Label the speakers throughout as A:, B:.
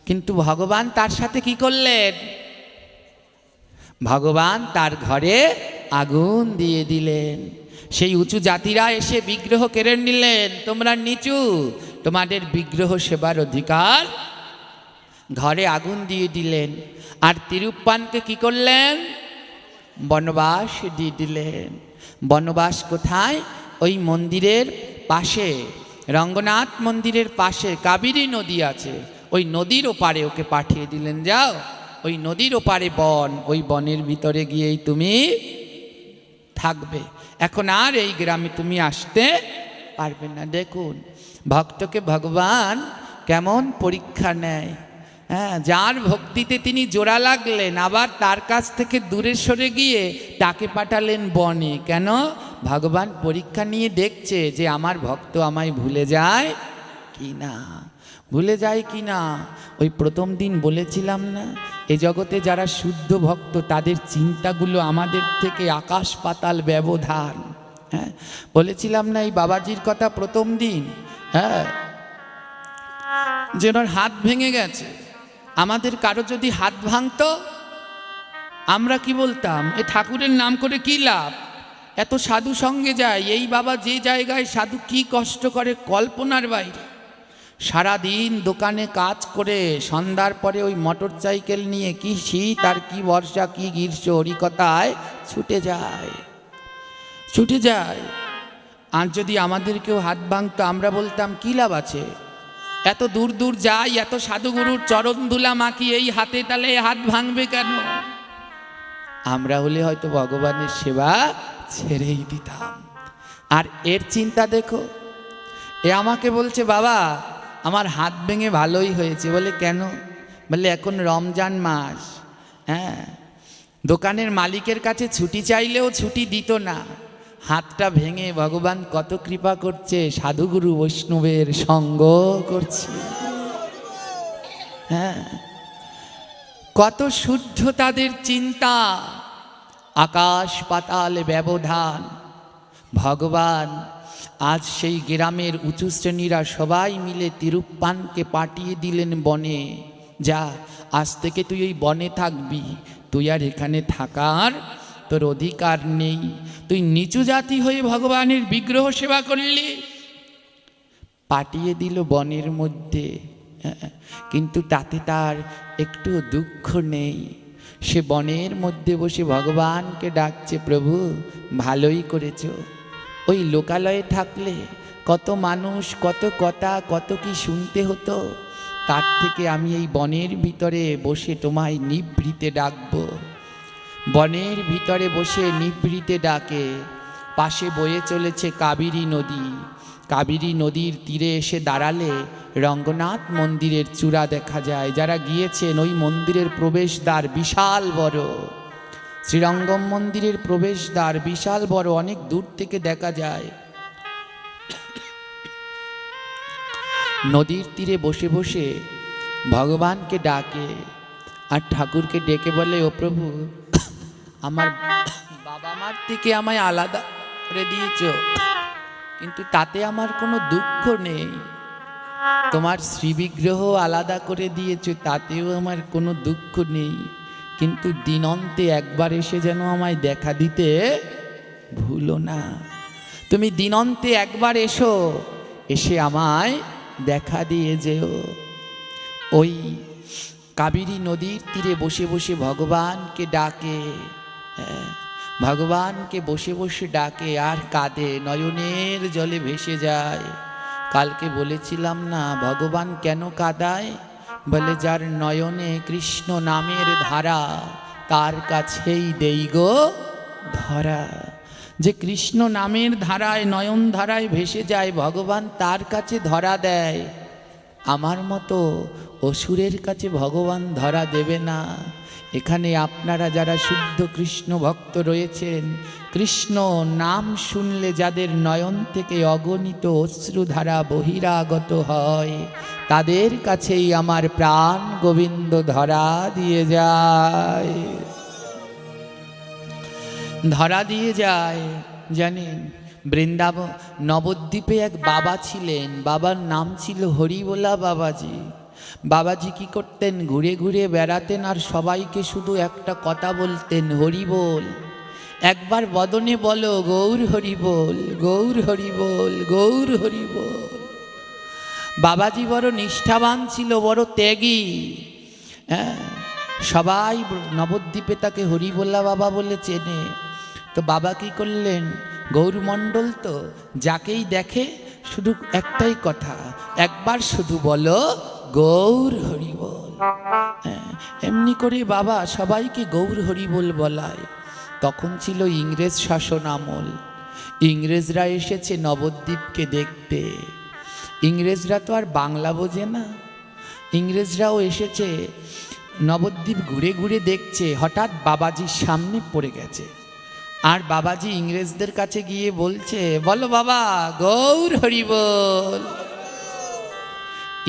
A: কিন্তু ভগবান তার সাথে কি করলেন? ভগবান তার ঘরে আগুন দিয়ে দিলেন। সেই উঁচু জাতিরা এসে বিগ্রহ কেড়ে নিলেন, তোমরা নিচু, তোমাদের বিগ্রহ সেবার অধিকার। ঘরে আগুন দিয়ে দিলেন। আর তিরুপ্পানকে কি করলেন? বনবাস দিয়ে দিলেন। বনবাস কোথায়? ওই মন্দিরের পাশে, রঙ্গনাথ মন্দিরের পাশে কাবেরী নদী আছে, ওই নদীর ওপারে ওকে পাঠিয়ে দিলেন, যাও ওই নদীর ওপারে বন, ওই বনের ভিতরে গিয়েই তুমি থাকবে, এখন আর এই গ্রামে তুমি আসতে পারবে না। দেখুন ভক্তকে ভগবান কেমন পরীক্ষা নেয়। হ্যাঁ, যার ভক্তিতে তিনি জোড়া লাগলেন, আবার তার কাছ থেকে দূরে সরে গিয়ে তাকে পাঠালেন বনে। কেন? ভগবান পরীক্ষা নিয়ে দেখছে যে আমার ভক্ত আমায় ভুলে যায় কি না, ভুলে যায় কি না। ওই প্রথম দিন বলেছিলাম না, এ জগতে যারা শুদ্ধ ভক্ত তাদের চিন্তাগুলো আমাদের থেকে আকাশ পাতাল ব্যবধান। হ্যাঁ, বলেছিলাম না এই বাবাজির কথা প্রথম দিন, হ্যাঁ, যে ওনার হাত ভেঙে গেছে। আমাদের কারো যদি হাত ভাঙতো আমরা কি বলতাম? এ ঠাকুরের নাম করে কি লাভ, এত সাধু সঙ্গে যায়, এই বাবা যে জায়গায় সাধু কি কষ্ট করে কল্পনার বাইরে। সারাদিন দোকানে কাজ করে সন্ধ্যার পরে ওই মোটর সাইকেল নিয়ে কি শীত আর কি বর্ষা কি গ্রীষ্ম হরিকথায় ছুটে যায়, ছুটে যায়। আর যদি আমাদেরকেও হাত ভাঙতো আমরা বলতাম কি লাভ আছে, এত দূর দূর যাই, এত সাধুগুরুর চরণ ধুলা মাখি, এই হাতে তালে হাত ভাঙবে কেন? আমরা হলে হয়তো ভগবানের সেবা ছেড়েই দিতাম। আর এর চিন্তা দেখো, এ আমাকে বলছে বাবা আমার হাত ভেঙে ভালোই হয়েছে। বলে কেন? বলে এখন রমজান মাস, হ্যাঁ, দোকানের মালিকের কাছে ছুটি চাইলেও ছুটি দিত না। হাতটা ভেঙে ভগবান কত কৃপা করছে, সাধুগুরু বৈষ্ণবের সঙ্গ করছে। হ্যাঁ, কত শুদ্ধ তাদের চিন্তা, আকাশ পাতাল ব্যবধান। ভগবান আজ সেই গ্রামের উঁচু শ্রেণীরা সবাই মিলে তিরুপ্পানকে পাঠিয়ে দিলেন বনে। যা, আজ থেকে তুই এই বনে থাকবি, তুই আর এখানে থাকার তোর অধিকার নেই। তুই নিচু জাতি হয়ে ভগবানের বিগ্রহ সেবা করলি। পাঠিয়ে দিল বনের মধ্যে, কিন্তু তাতে তার একটু দুঃখ নেই। সে বনের মধ্যে বসে ভগবানকে ডাকছে, প্রভু ভালোই করেছ। ওই লোকালয়ে থাকলে কত মানুষ, কত কথা, কত কি শুনতে হতো, তার থেকে আমি এই বনের ভিতরে বসে তোমায় নিভৃতে ডাকবো। বনের ভিতরে বসে নিভৃতে ডাকে। পাশে বয়ে চলেছে কাবেরী নদী। কাবেরী নদীর তীরে এসে দাঁড়ালে রঙ্গনাথ মন্দিরের চূড়া দেখা যায়। যারা গিয়েছেন ওই মন্দিরের প্রবেশদ্বার বিশাল বড়, শ্রীরঙ্গম মন্দিরের প্রবেশদ্বার বিশাল বড়, অনেক দূর থেকে দেখা যায়। নদীর তীরে বসে বসে ভগবানকে ডাকে আর ঠাকুরকে ডেকে বলে, ও প্রভু আমার বাবা মার থেকে আমায় আলাদা করে দিয়েছ, কিন্তু তাতে আমার কোনো দুঃখ নেই। তোমার শ্রীবিগ্রহ আলাদা করে দিয়েছ, তাতেও আমার কোনো দুঃখ নেই। কিন্তু দিনন্তে একবার এসে যেন আমায় দেখা দিতে ভুলো না। তুমি দিনন্তে একবার এসো, এসে আমায় দেখা দিয়ে যেও। ওই কাবেরী নদীর তীরে বসে বসে ভগবানকে ডাকে, ভগবানকে বসে বসে ডাকে আর কাঁদে, নয়নের জলে ভেসে যায়। কালকে বলেছিলাম না ভগবান কেন কাঁদায়? বলে যার নয়নে কৃষ্ণ নামের ধারা, তার কাছেই দেই গো ধরা। যে কৃষ্ণ নামের ধারায়, নয়ন ধারায় ভেসে যায়, ভগবান তার কাছে ধরা দেয়। আমার মতো অসুরের কাছে ভগবান ধরা দেবে না। এখানে আপনারা যারা শুদ্ধ কৃষ্ণ ভক্ত রয়েছেন, কৃষ্ণ নাম শুনলে যাদের নয়ন থেকে অগণিত অশ্রুধারা বহিরাগত হয়, তাদের কাছেই আমার প্রাণ গোবিন্দ ধরা দিয়ে যায়, ধরা দিয়ে যায়। জানেন, বৃন্দাবন নবদ্বীপে এক বাবা ছিলেন, বাবার নাম ছিল হরিবোলা বাবাজি। বাবাজি কি করতেন, ঘুরে ঘুরে বেড়াতেন আর সবাইকে শুধু একটা কথা বলতেন, হরি বল। একবার বদনে বলো, গৌর হরি বল, গৌর হরি বল, গৌর হরি বল। বাবাজি বড় নিষ্ঠাবান ছিল, বড় ত্যাগী। হ্যাঁ, সবাই নবদ্বীপে তাকে হরিবোলা বাবা বলে চেনে। তো বাবা কি করলেন, গৌরমণ্ডল তো যাকেই দেখে শুধু একটাই কথা, একবার শুধু বলো গৌর হরি বল। হ্যাঁ, এমনি করে বাবা সবাইকে গৌর হরি বল বলায়। তখন ছিল ইংরেজ শাসন আমল, ইংরেজরা এসেছে নবদ্বীপকে দেখতে। ইংরেজরা তো আর বাংলা বোঝে না, ইংরেজরাও এসেছে নবদ্বীপ ঘুরে ঘুরে দেখছে। হঠাৎ বাবাজির সামনে পড়ে গেছে, আর বাবাজি ইংরেজদের কাছে গিয়ে বলছে, বলো বাবা গৌর হরি বল।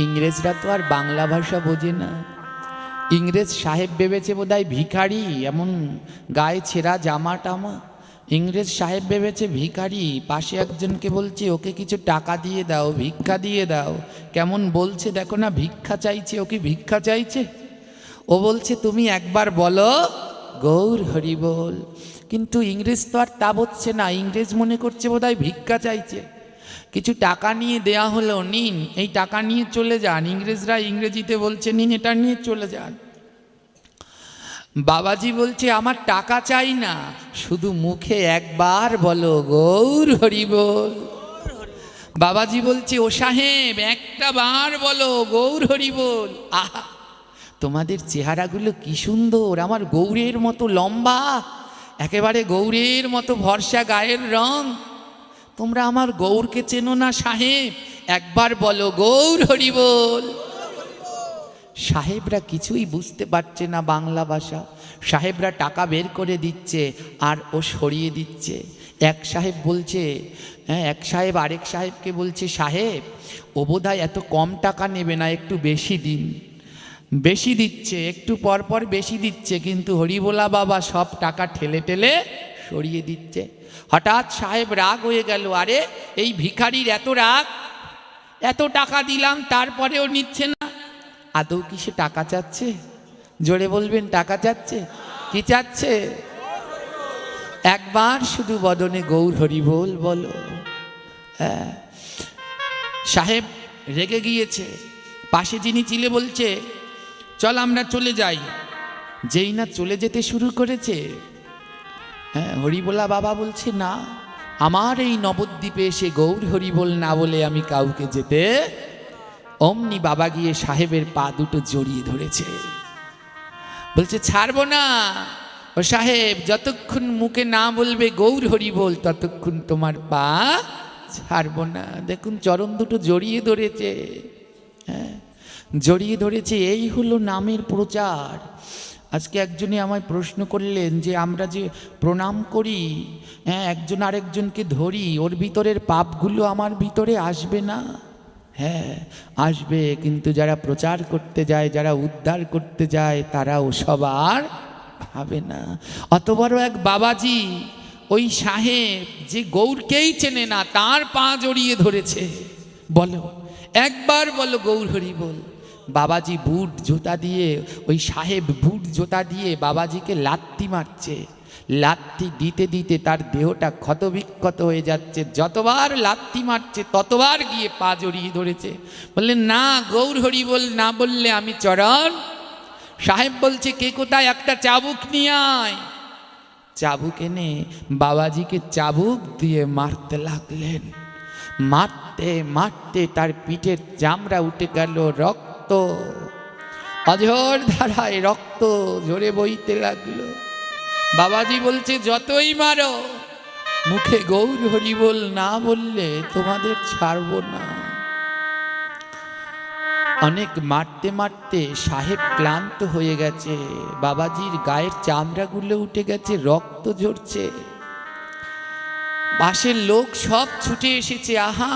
A: ইংরেজরা তো আর বাংলা ভাষা বোঝে না। ইংরেজ সাহেব ভেবেছে বোধহয় ভিখারি, এমন গায়ে ছেঁড়া জামা টামা। ইংরেজ সাহেব ভেবেছে ভিখারি। পাশে একজনকে বলছে, ওকে কিছু টাকা দিয়ে দাও, ভিক্ষা দিয়ে দাও। কেমন বলছে দেখো না, ভিক্ষা চাইছে, ওকে ভিক্ষা চাইছে। ও বলছে, তুমি একবার বলো গৌর হরি বল। কিন্তু ইংরেজ তো আর তা বলছে না, ইংরেজ মনে করছে বোধহয় ভিক্ষা চাইছে। কিছু টাকা নিয়ে দেয়া হলো, নিন এই টাকা নিয়ে চলে যান। ইংরেজরা ইংরেজিতে বলছে, নিন এটা নিয়ে চলে যান। বাবাজি বলছে, আমার টাকা চাই না, শুধু মুখে একবার বলো গৌর হরি বল। বাবাজি বলছে, ও সাহেব একটা বার বলো গৌর হরি বল। আহা, তোমাদের চেহারাগুলো কি সুন্দর, আমার গৌরের মতো লম্বা, একেবারে গৌরের মতো ভরসা গায়ের রং। তোমরা আমার গৌরকে চেনো না সাহেব, একবার বলো গৌর হরি বল। সাহেবরা কিছুই বুঝতে পারছে না বাংলা ভাষা। সাহেবরা টাকা বের করে দিচ্ছে আর ও সরিয়ে দিচ্ছে। এক সাহেব বলছে, হ্যাঁ, এক সাহেব আরেক সাহেবকে বলছে, সাহেব ও বোধহয় এত কম টাকা নেবে না, একটু বেশি দিন। বেশি দিচ্ছে, একটু পর পর বেশি দিচ্ছে, কিন্তু হরিবোলা বাবা সব টাকা ঠেলে ঠেলে সরিয়ে দিচ্ছে। হঠাৎ সাহেব রাগ হয়ে গেল, আরে এই ভিখারির এত রাগ, এত টাকা দিলাম তারপরেও নিচ্ছে না। আদৌ কি সে টাকা চাচ্ছে? জোরে বলবেন, টাকা চাচ্ছে? কি চাচ্ছে? একবার শুধু বদনে গৌর হরি বল বলো। হ্যাঁ, সাহেব রেগে গিয়েছে। পাশে যিনি ছিলে বলছে, চল আমরা চলে যাই। যেই না চলে যেতে শুরু করেছে, হ্যাঁ, হরিবোলা বাবা বলছে, না, আমার এই নবদ্বীপে এসে গৌর হরি বল না বলে আমি কাউকে যেতে। অমনি বাবা গিয়ে সাহেবের পা দুটো জড়িয়ে ধরেছে, বলছে, ছাড়বো না। ও সাহেব, যতক্ষণ মুখে না বলবে গৌর হরি বল ততক্ষণ তোমার পা ছাড়বো না। দেখুন চরণ দুটো জড়িয়ে ধরেছে। হ্যাঁ, জড়িয়ে ধরেছে। এই হলো নামের প্রচার। আজকে একজনে আমায় প্রশ্ন করলেন যে আমরা যে প্রণাম করি, হ্যাঁ, একজন আরেকজনকে ধরি, ওর ভিতরের পাপগুলো আমার ভিতরে আসবে না? হ্যাঁ আসবে, কিন্তু যারা প্রচার করতে যায়, যারা উদ্ধার করতে যায়, তারা ওসব আর ভাবে না। অত বড় এক বাবাজি, ওই সাহেব যে গৌরকেই চেনে না, তার পা জড়িয়ে ধরেছে। বলো একবার বলো গৌর হরি বল। বাবাজি বুট জুতা দিয়ে, ওই সাহেব বুট জুতা দিয়ে বাবাজিকে লাত্তি মারছে। লাত্তি দিতে দিতে তার দেহটা ক্ষতবিক্ষত হয়ে যাচ্ছে। যতবার লাত্তি মারছে ততবার গিয়ে পা জড়িয়ে ধরেছে। বললেন, না, গৌর হরি বল না বললে আমি চরণ। সাহেব বলছে, কে কোথায়, একটা চাবুক নিয়ে আয়। চাবুক এনে বাবাজিকে চাবুক দিয়ে মারতে লাগলেন। মারতে মারতে তার পিঠের চামড়া উঠে গেল, রক্ত অঝোর ধারায় রক্ত ঝরে বইতে লাগলো। বাবাজি বলছে, যতই মারো, মুখে গৌর হরি বল না বললে তোমাদের ছাড়বো না। অনেক মারতে মারতে সাহেব ক্লান্ত হয়ে গেছে। বাবাজির গায়ের চামড়াগুলো উঠে গেছে, রক্ত ঝরছে। পাশের লোক সব ছুটে এসেছে। আহা,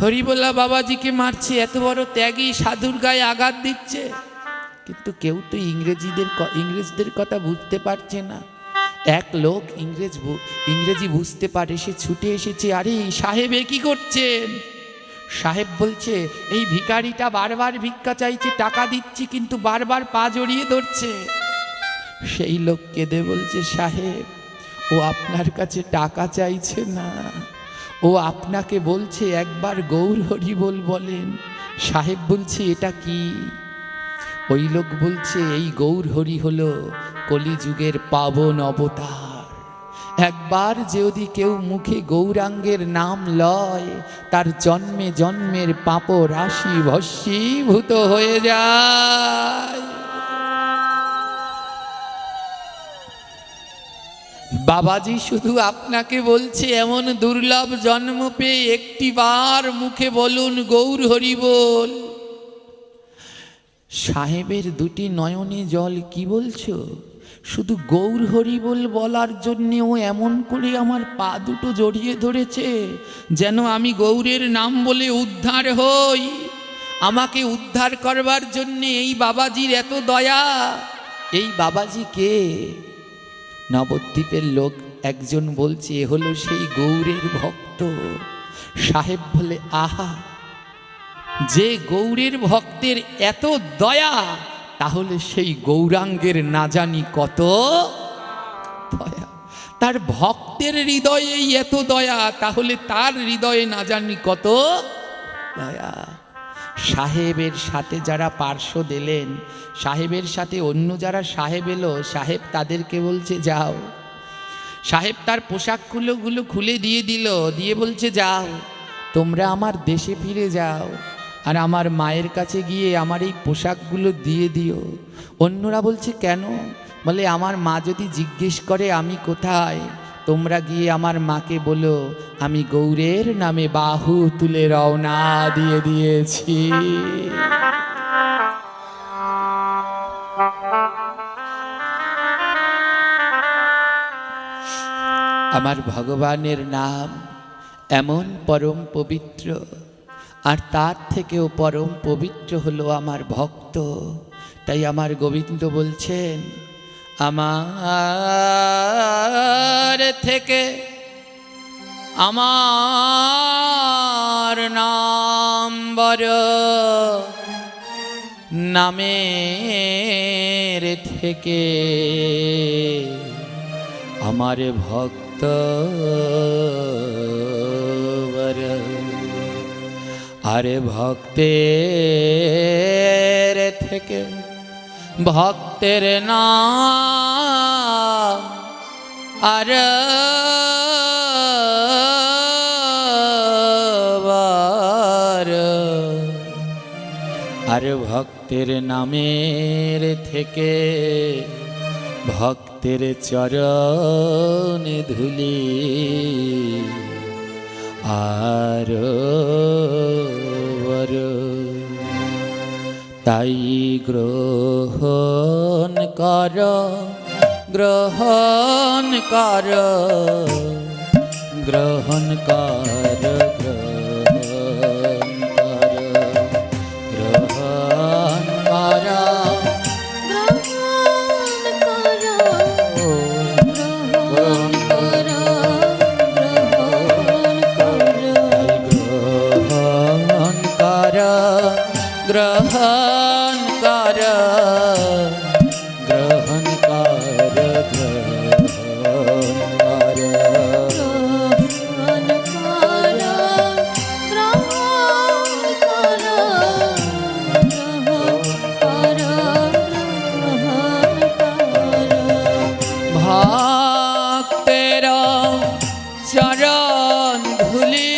A: হরিবোলা বাবাজিকে মারছে, এত বড় ত্যাগী সাধুর গায়ে আঘাত দিচ্ছে। কিন্তু কেউ তো ইংরেজদের কথা বুঝতে পারছে না। এক লোক ইংরেজি বুঝতে পারে, সে ছুটে এসেছে। আরে সাহেব, এ কি করছেন? সাহেব বলছে এই ভিখারিটা বারবার ভিক্ষা চাইছে, টাকা দিচ্ছি কিন্তু বারবার পা জড়িয়ে ধরছে। সেই লোক কেঁদে বলছে, সাহেব ও আপনার কাছে টাকা চাইছে না, ও আপনাকে বলছে একবার গৌর হরি বলেন। সাহেব বলছে এটা কি? ওই লোক বলছে এই গৌর হরি হলো কলিযুগের পাবন অবতার। একবার যদি কেউ মুখে গৌরাঙ্গের নাম লয়, তার জন্মে জন্মের পাপ রাশি ভস্মীভূত হয়ে যায়। বাবাজি শুধু আপনাকে বলছে এমন দুর্লভ জন্ম পেয়ে একটিবার মুখে বলুন গৌর হরি বল। সাহেবের দুটি নয়নে জল। কি বলছো? শুধু গৌর হরি বলার জন্যে ও এমন করে আমার পা দুটো জড়িয়ে ধরেছে যেন আমি গৌরের নাম বলে উদ্ধার হই। আমাকে উদ্ধার করবার জন্যে এই বাবাজির এত দয়া। এই বাবাজি কে? নবদ্বীপের লোক একজন বলছে এ হলো সেই গৌরের ভক্ত। সাহেব বলে, আহা, যে গৌরের ভক্তের এত দয়া, তাহলে সেই গৌরাঙ্গের না জানি কত দয়া। তার ভক্তের হৃদয়ে এত দয়া, তাহলে তার হৃদয়ে না জানি কত দয়া। সাহেবের সাথে যারা পার্শ্ব দিলেন, সাহেবের সাথে অন্য যারা সাহেব এলো, সাহেব তাদেরকে বলছে যাও। সাহেব তার পোশাকগুলো খুলে দিয়ে দিল, দিয়ে বলছে যাও তোমরা আমার দেশে ফিরে যাও, আর আমার মায়ের কাছে গিয়ে আমার এই পোশাকগুলো দিয়ে দিও। অন্যরা বলছে কেন? বলে আমার মা যদি জিজ্ঞেস করে আমি কোথায়, তোমরা গিয়ে আমার মাকে বলো আমি গৌরের নামে বাহু তুলে রওনা দিয়ে দিয়েছি। আমার ভগবানের নাম এমন পরম পবিত্র, আর তার থেকেও পরম পবিত্র হলো আমার ভক্ত। তাই আমার গোবিন্দ বলছেন, আমার থেকে আমার নাম বড়, নামের থেকে আমার ভক্ত বড়। আরে ভক্তের থেকে ভক্তের নাম আর ভক্তের নামের থেকে ভক্তের চরণে ধুলি আর তাই গ্রহণ কর, গ্রহণ কর, গ্রহণ কর, গ্রহণ কর, গ্রহণ কর, গ্রহণ কর, গ্রহণ কর, গ্রহণ কর, ভক্তের চরণ ধুলি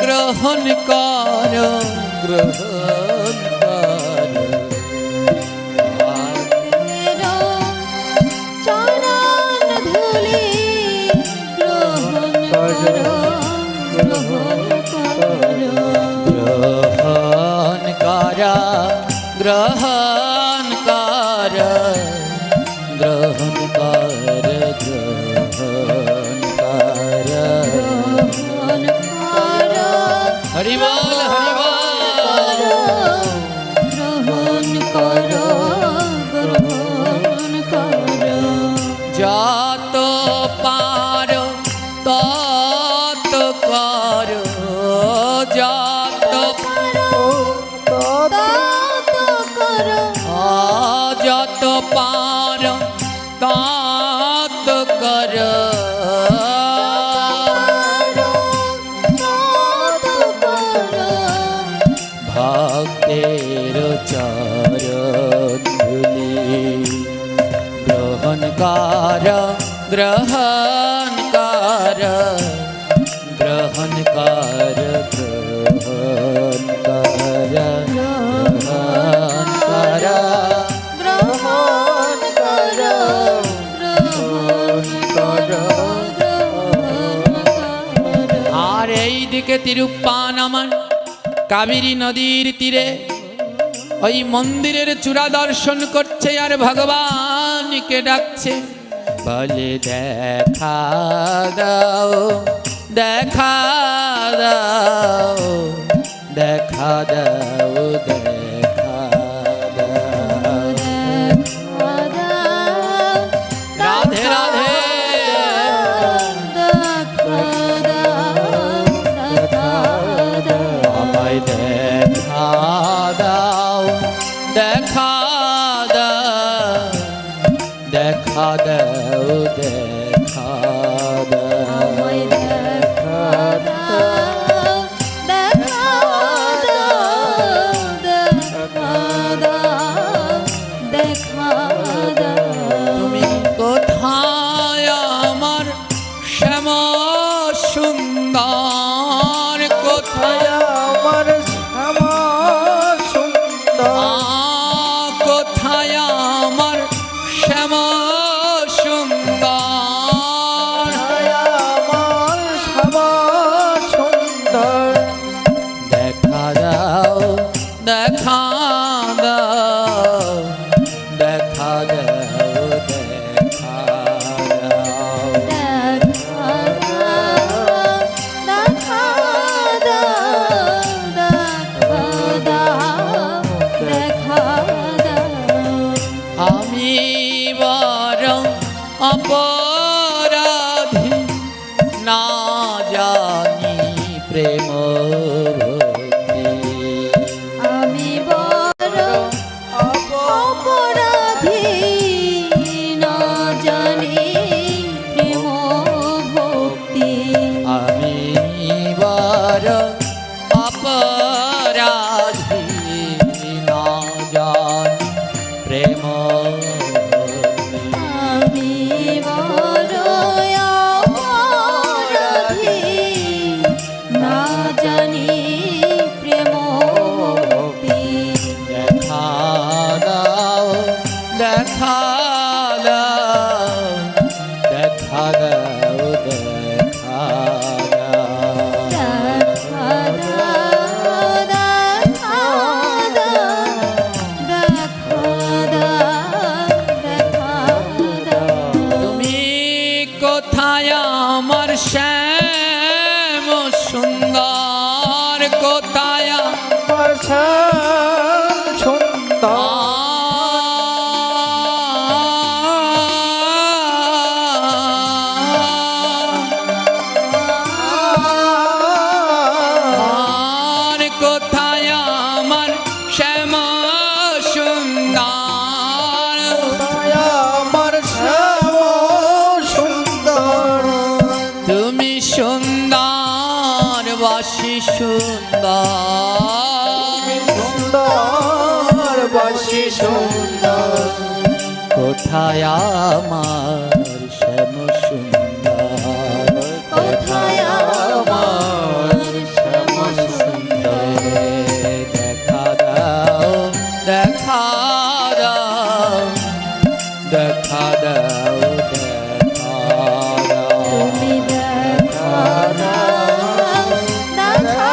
A: গ্রহণ কর, গ্রহণ কর,
B: চরণ ধুলি গ্রহণ কর, গ্রহণ কর,
A: গ্রহণ কর, গ্রহণ কর, গ্রহণ কর, গ্রহণ কর, হরি বল, হরি বল,
B: গ্রহণ কর, গ্রহণ কর,
A: যত পার তত পার তত কর ভক্তের চরণ ধুলি গ্রহণ কর গ্রহণ কর গ্রহণ কর গ্রহণ কর গ্রহণ কর
B: গ্রহণ কর গ্রহণ কর
A: আর এই দিকে তিরুপ্পান আমার কাবেরী নদীর তীরে ওই মন্দিরের চূড়া দর্শন করছে আর ভগবানকে ডাকছে, বলে দেখা দাও দেখা দাও দেখা দাও দেখা দাও। রাধে রাধে আমায় দেখা দাও দেখা দাও দেখা দাও দেখা তুমি কোথায় আমার শ্যাম সুন্দর কোথায়
C: আমার শ্যামা সুন্দর
A: কোথায় আমার শ্যাম সুন্দর
C: আমার শ্যামা সুন্দর
A: দেখা দাও দেখা দাও দেখা দাও দেখা দাও। আমি বরং অপরাধী না জানি প্রেম ভক্তি
B: আমি বড় অপরাধী না জানি প্রেম ভক্তি
A: আমি বরং অপরাধী না জানি প্রেম ভক্তি।
B: আমি বড় অপরাধী না জানি প্রেম ভক্তি
A: দেখা দাও দেখা দাও দেখা দাও দেখা দাও। তুমি কোথায় আমার শ্যাম সুন্দর কোথায়
C: আমার শ্যাম সুন্দর
A: আর কোথায় আমার শ্যাম সুন্দর
C: আমার শ্যামা সুন্দর
A: তুমি সুন্দর বাসি সুন্দর
C: সুন্দর বাসি সুন্দর
A: কোথায় আমার শ্যাম সুন্দর
B: কোথায় আমার শ্যাম সুন্দর
A: দেখা দাও দেখা দাও দেখা দাও দেখা দাও।
B: তুমি দেখা দাও দেখা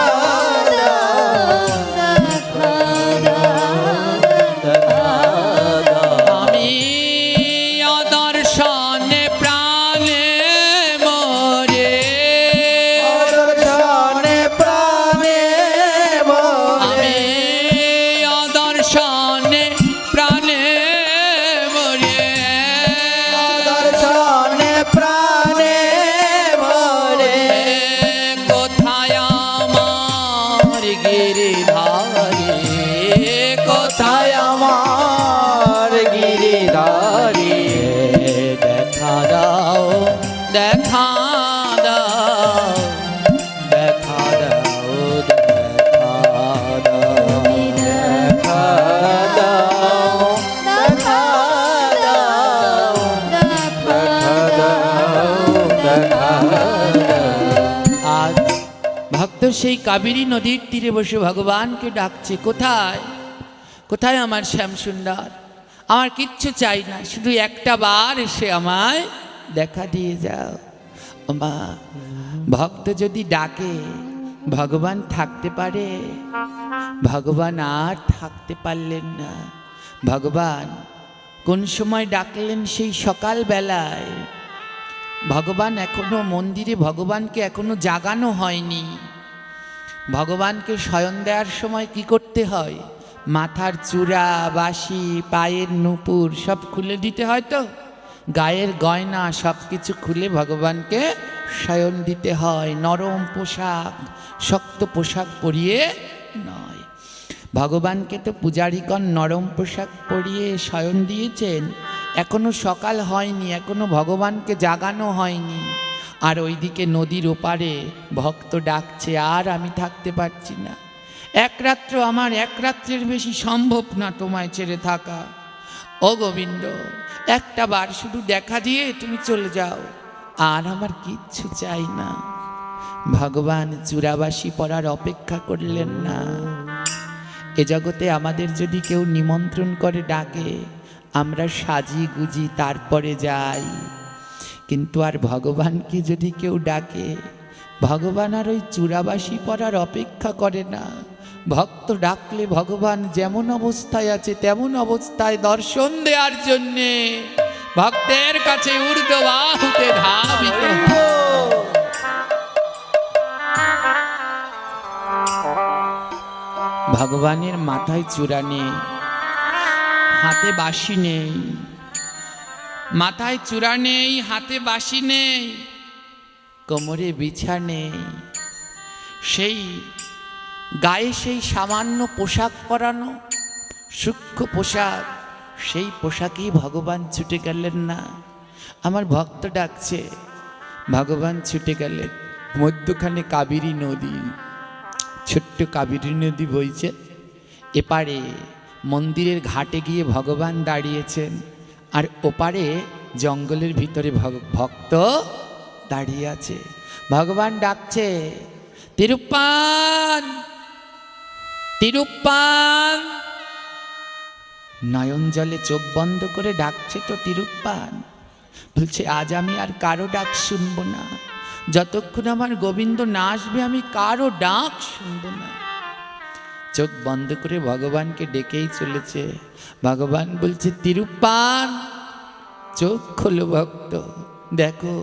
B: দাও
A: আমি অদর্শনে প্রাণে মরে
C: দর্শনে প্রাণে
A: আমি অদর্শনে প্রাণে মরে
C: দর্শনে প্রাণে ভরে
A: কোথায় আমার গিরিধারে কোথায়
C: আমার গিরিধা
A: সেই কাবেরী নদীর তীরে বসে ভগবানকে ডাকছে, কোথায় কোথায় আমার শ্যামসুন্দর, আমার কিচ্ছু চাই না, শুধু একটা বার এসে আমায় দেখা দিয়ে যাও। মা, ভক্ত যদি ডাকে ভগবান থাকতে পারে? ভগবান আর থাকতে পারলেন না। ভগবান কোন সময় ডাকলেন? সেই সকাল বেলায়। ভগবান এখনো মন্দিরে, ভগবানকে এখনো জাগানো হয়নি। ভগবানকে শয়ন দেওয়ার সময় কি করতে হয়? মাথার চূড়া, বাঁশি, পায়ের নূপুর সব খুলে দিতে হয়, তো গায়ের গয়না সব কিছু খুলে ভগবানকে শয়ন দিতে হয়। নরম পোশাক, শক্ত পোশাক পরিয়ে নয়। ভগবানকে তো পূজারীগণ নরম পোশাক পরিয়ে শয়ন দিয়েছেন। এখনো সকাল হয়নি, এখনো ভগবানকে জাগানো হয়নি। আর ওইদিকে নদীর ওপারে ভক্ত ডাকছে, আর আমি থাকতে পারছি না, এক রাত্র, আমার এক রাত্রের বেশি সম্ভব না তোমায় ছেড়ে থাকা। ও গোবিন্দ, একটা বার শুধু দেখা দিয়ে তুমি চলে যাও, আর আমার কিচ্ছু চাই না। ভগবান চূড়াবাসী পড়ার অপেক্ষা করলেন না। এ জগতে আমাদের যদি কেউ নিমন্ত্রণ করে ডাকে, আমরা সাজি গুজি তারপরে যাই। কিন্তু আর ভগবানকে যদি কেউ ডাকে, ভগবান আর ওই চূড়াবাসী পড়ার অপেক্ষা করে না। ভক্ত ডাকলে ভগবান যেমন অবস্থায় আছে তেমন অবস্থায় দর্শন দেওয়ার জন্যে ভক্তের কাছে ঊর্ধ্ববাহুতে ধাবিত। ভগবানের মাথায় চূড়া নেই, হাতে বাঁশি নেই, মাথায় চূড়া নেই, হাতে বাঁশি নেই, কোমরে বিছা নেই, সেই গায়ে সেই সামান্য পোশাক পরানো, সূক্ষ্ম পোশাক, সেই পোশাকেই ভগবান ছুটে গেলেন না। আমার ভক্ত ডাকছে, ভগবান ছুটে গেলেন। মধ্যখানে কাবেরী নদী, ছোট্ট কাবেরী নদী বইছে। এপারে মন্দিরের ঘাটে গিয়ে ভগবান দাঁড়িয়েছেন, আর ওপারে জঙ্গলের ভিতরে ভক্ত দাঁড়িয়ে আছে। ভগবান ডাকছে, তিরুপ্পান, তিরুপ্পান। নয়ন জলে চোখ বন্ধ করে ডাকছে তো তিরুপ্পান। বলছে, আজ আমি আর কারো ডাক শুনবো না, যতক্ষণ আমার গোবিন্দ না আসবে আমি কারো ডাক শুনবো না। চোখ বন্ধ করে ভগবানকে ডেকেই চলেছে। ভগবান বলছে, তিরুপ্পান, চোখ খোলো ভক্ত, দেখো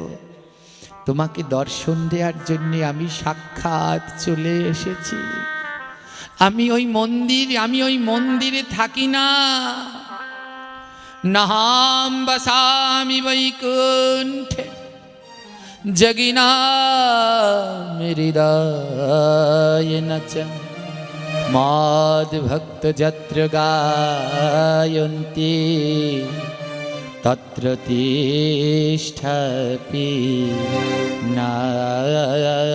A: তোমাকে দর্শন দেওয়ার জন্য আমি সাক্ষাৎ চলে এসেছি। আমি ওই মন্দিরে থাকি না। নাহাম বসামি বৈকুণ্ঠে জগিনাম হৃদয়ে নচ মাদ ভক্ত যত্র গায়ন্তি তত্র তিষ্ঠপি নারদা।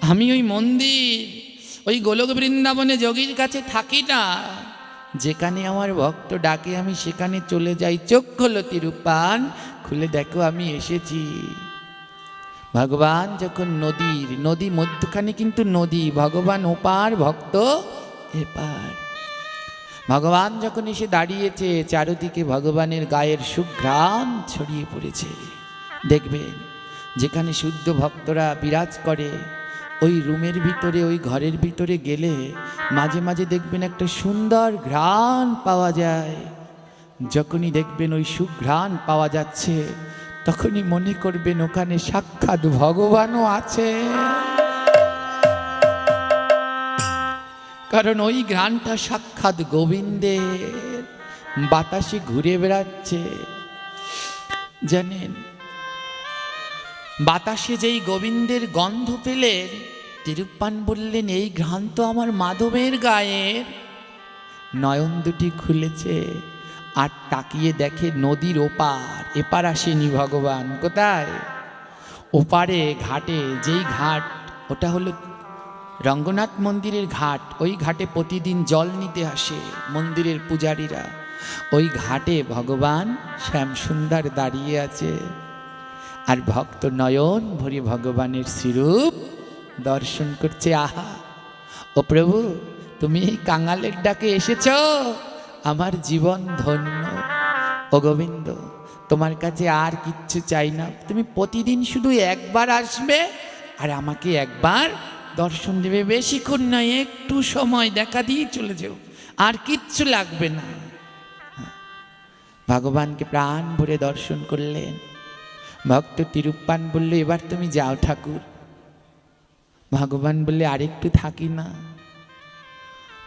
A: আমি ওই মন্দির, ওই গোলক বৃন্দাবনে যোগীর কাছে থাকি না। যেখানে আমার ভক্ত ডাকে আমি সেখানে চলে যাই। চোখ খোলো তিরুপ্পান, খুলে দেখো আমি এসেছি। ভগবান যখন নদী মধ্যখানে কিন্তু নদী, ভগবান ওপার, ভক্ত এপার। ভগবান যখন এসে দাঁড়িয়েছে, চারিদিকে ভগবানের গায়ের সুঘ্রাণ ছড়িয়ে পড়েছে। দেখবেন যেখানে শুদ্ধ ভক্তরা বিরাজ করে, ওই রুমের ভিতরে, ওই ঘরের ভিতরে গেলে মাঝে মাঝে দেখবেন একটা সুন্দর ঘ্রাণ পাওয়া যায়। যখনই দেখবেন ওই সুঘ্রাণ পাওয়া যাচ্ছে, তখনই মনে করবেন ওখানে সাক্ষাৎ ভগবানও আছে। কারণ ওই ঘ্রাণটা সাক্ষাৎ গোবিন্দের, বাতাসে ঘুরে বেড়াচ্ছে। জানেন, বাতাসে যেই গোবিন্দের গন্ধ পেলেন, তিরুপ্পান বললেন, এই ঘ্রাণ তো আমার মাধবের গায়ের। নয়ন দুটি খুলেছে আর তাকিয়ে দেখে নদীর ওপার। এপার আসেনি ভগবান, কোথায়? ওপারে ঘাটে, যেই ঘাট, ওটা হলো রঙ্গনাথ মন্দিরের ঘাট। ওই ঘাটে প্রতিদিন জল নিতে আসে মন্দিরের পূজারীরা। ওই ঘাটে ভগবান শ্যামসুন্দর দাঁড়িয়ে আছে। আর ভক্ত নয়ন ভরে ভগবানের শ্রীরূপ দর্শন করছে। আহা, ও প্রভু, তুমি এই কাঙালের ডাকে এসেছ, আমার জীবন ধন্য। ও গোবিন্দ, তোমার কাছে আর কিচ্ছু চাই না, তুমি প্রতিদিন শুধু একবার আসবে আর আমাকে একবার দর্শন দেবে, বেশিক্ষণ নয়, একটু সময় দেখা দিয়ে চলে যাও, আর কিচ্ছু লাগবে না। ভগবানকে প্রাণ ভরে দর্শন করলেন। ভক্ত তিরুপ্পান বলল, এবার তুমি যাও ঠাকুর। ভগবান বললে, আরেকটু থাকি না?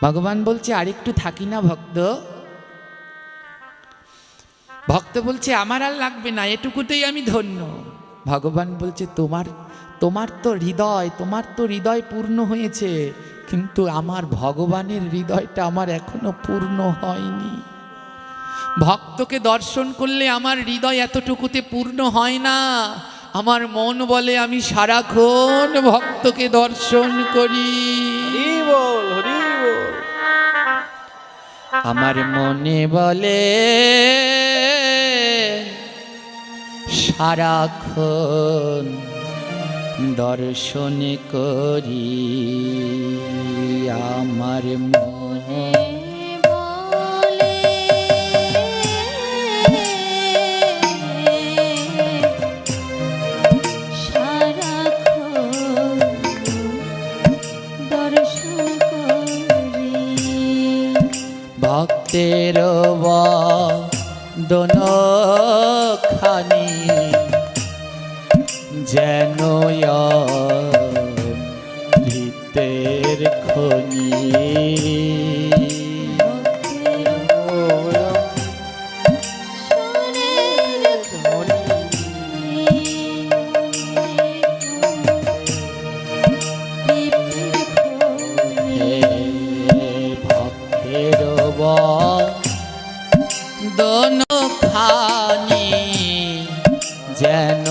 A: ভগবান বলছে, আরেকটু থাকি না ভক্ত? ভক্ত বলছে, আমার আর লাগবে না, এটুকুতেই আমি ধন্য। ভগবান বলছে, তোমার তো হৃদয় পূর্ণ হয়েছে, কিন্তু আমার ভগবানের হৃদয়টা আমার এখনো পূর্ণ হয়নি। ভক্তকে দর্শন করলে আমার হৃদয় এতটুকুতে পূর্ণ হয় না। আমার মন বলে আমি সারাক্ষণ ভক্তকে দর্শন করি।
C: হরি বল, হরি বল।
A: আমার মনে বলে সারাক্ষণ দর্শন করি। আমার মনে
B: বলে সারাক্ষণ দর্শন করি।
A: ভক্তের বদন খানি যেন ভিতের খনি। ভক্তের বদন খানি যেন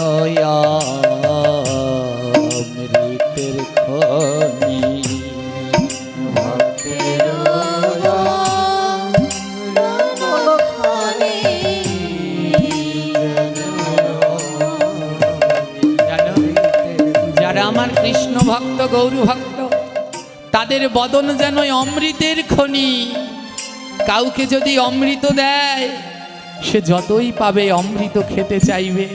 A: অমৃতের খনি। ভক্তের যারা আমার কৃষ্ণ ভক্ত, গৌর ভক্ত, তাদের বদন যেন অমৃতের খনি। কাউকে যদি অমৃত দেয়, সে যতই পাবে অমৃত খেতে চাইবে।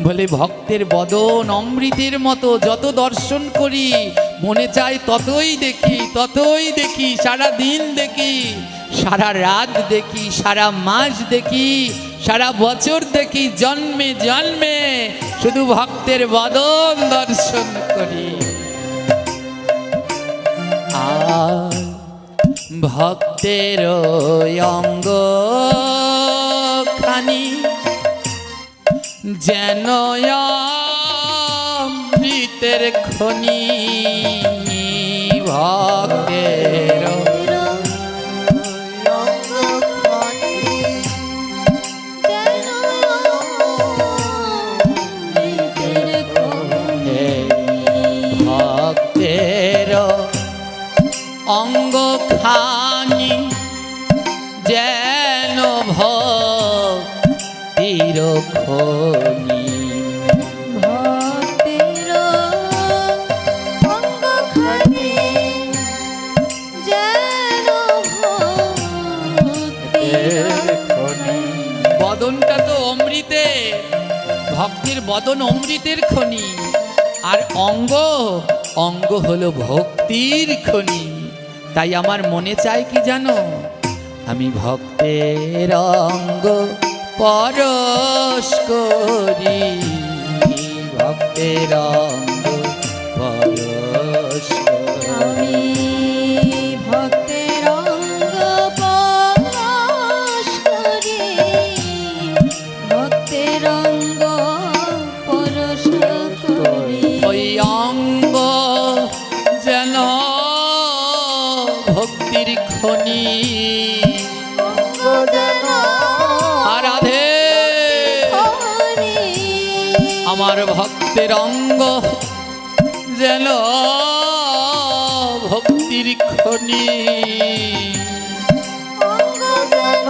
A: বলে ভক্তের বদন অমৃতের মতো, যত দর্শন করি মনে চায় ততই দেখি, সারা দিন দেখি, সারা রাত দেখি, সারা মাস দেখি, সারা বছর দেখি, জন্মে জন্মে শুধু ভক্তের বদন দর্শন করি। আর ভক্তের অঙ্গ খানি যেন অমৃতের খনি। ভক্তের ভক্তের অঙ্গ খানি যেন ভক্তির খনি।
B: ভক্তের অঙ্গ খানি যেন ভক্তির খনি।
A: বদনটা তো অমৃতের, ভক্তির বদন অমৃতের খনি, আর অঙ্গ হলো ভক্তির খনি। তাই আমার মনে চায় কি জানো, আমি ভক্তের অঙ্গ পরশ করি। ভক্তের অঙ্গ পরশ করি।
B: আমি ভক্তের অঙ্গ পরশ করি, ভক্তের অঙ্গ পরশ করি।
A: ওই অঙ্গ যেন ভক্তির খনি।
B: অঙ্গ যেন
A: আরাধে
B: খনি।
A: আমার ভক্তের অঙ্গ যেন ভক্তির খনি।
B: অঙ্গ যেন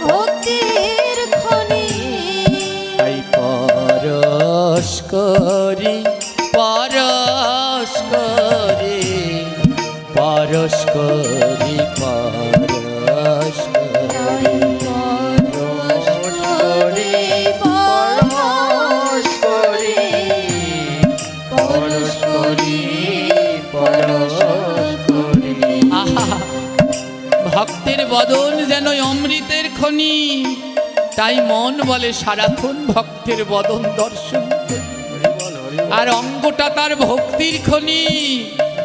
B: ভক্তির খনি।
A: তাই পরশ করি পরশ
B: তাই পরশ করি পরশ করি পরশ করি পরশ করি।
A: আহা, ভক্তের বদন যেন অমৃতের খনি, তাই মন বলে সারাক্ষণ ভক্তের বদন দর্শন করি। আর অঙ্গটা তার ভক্তির খনি,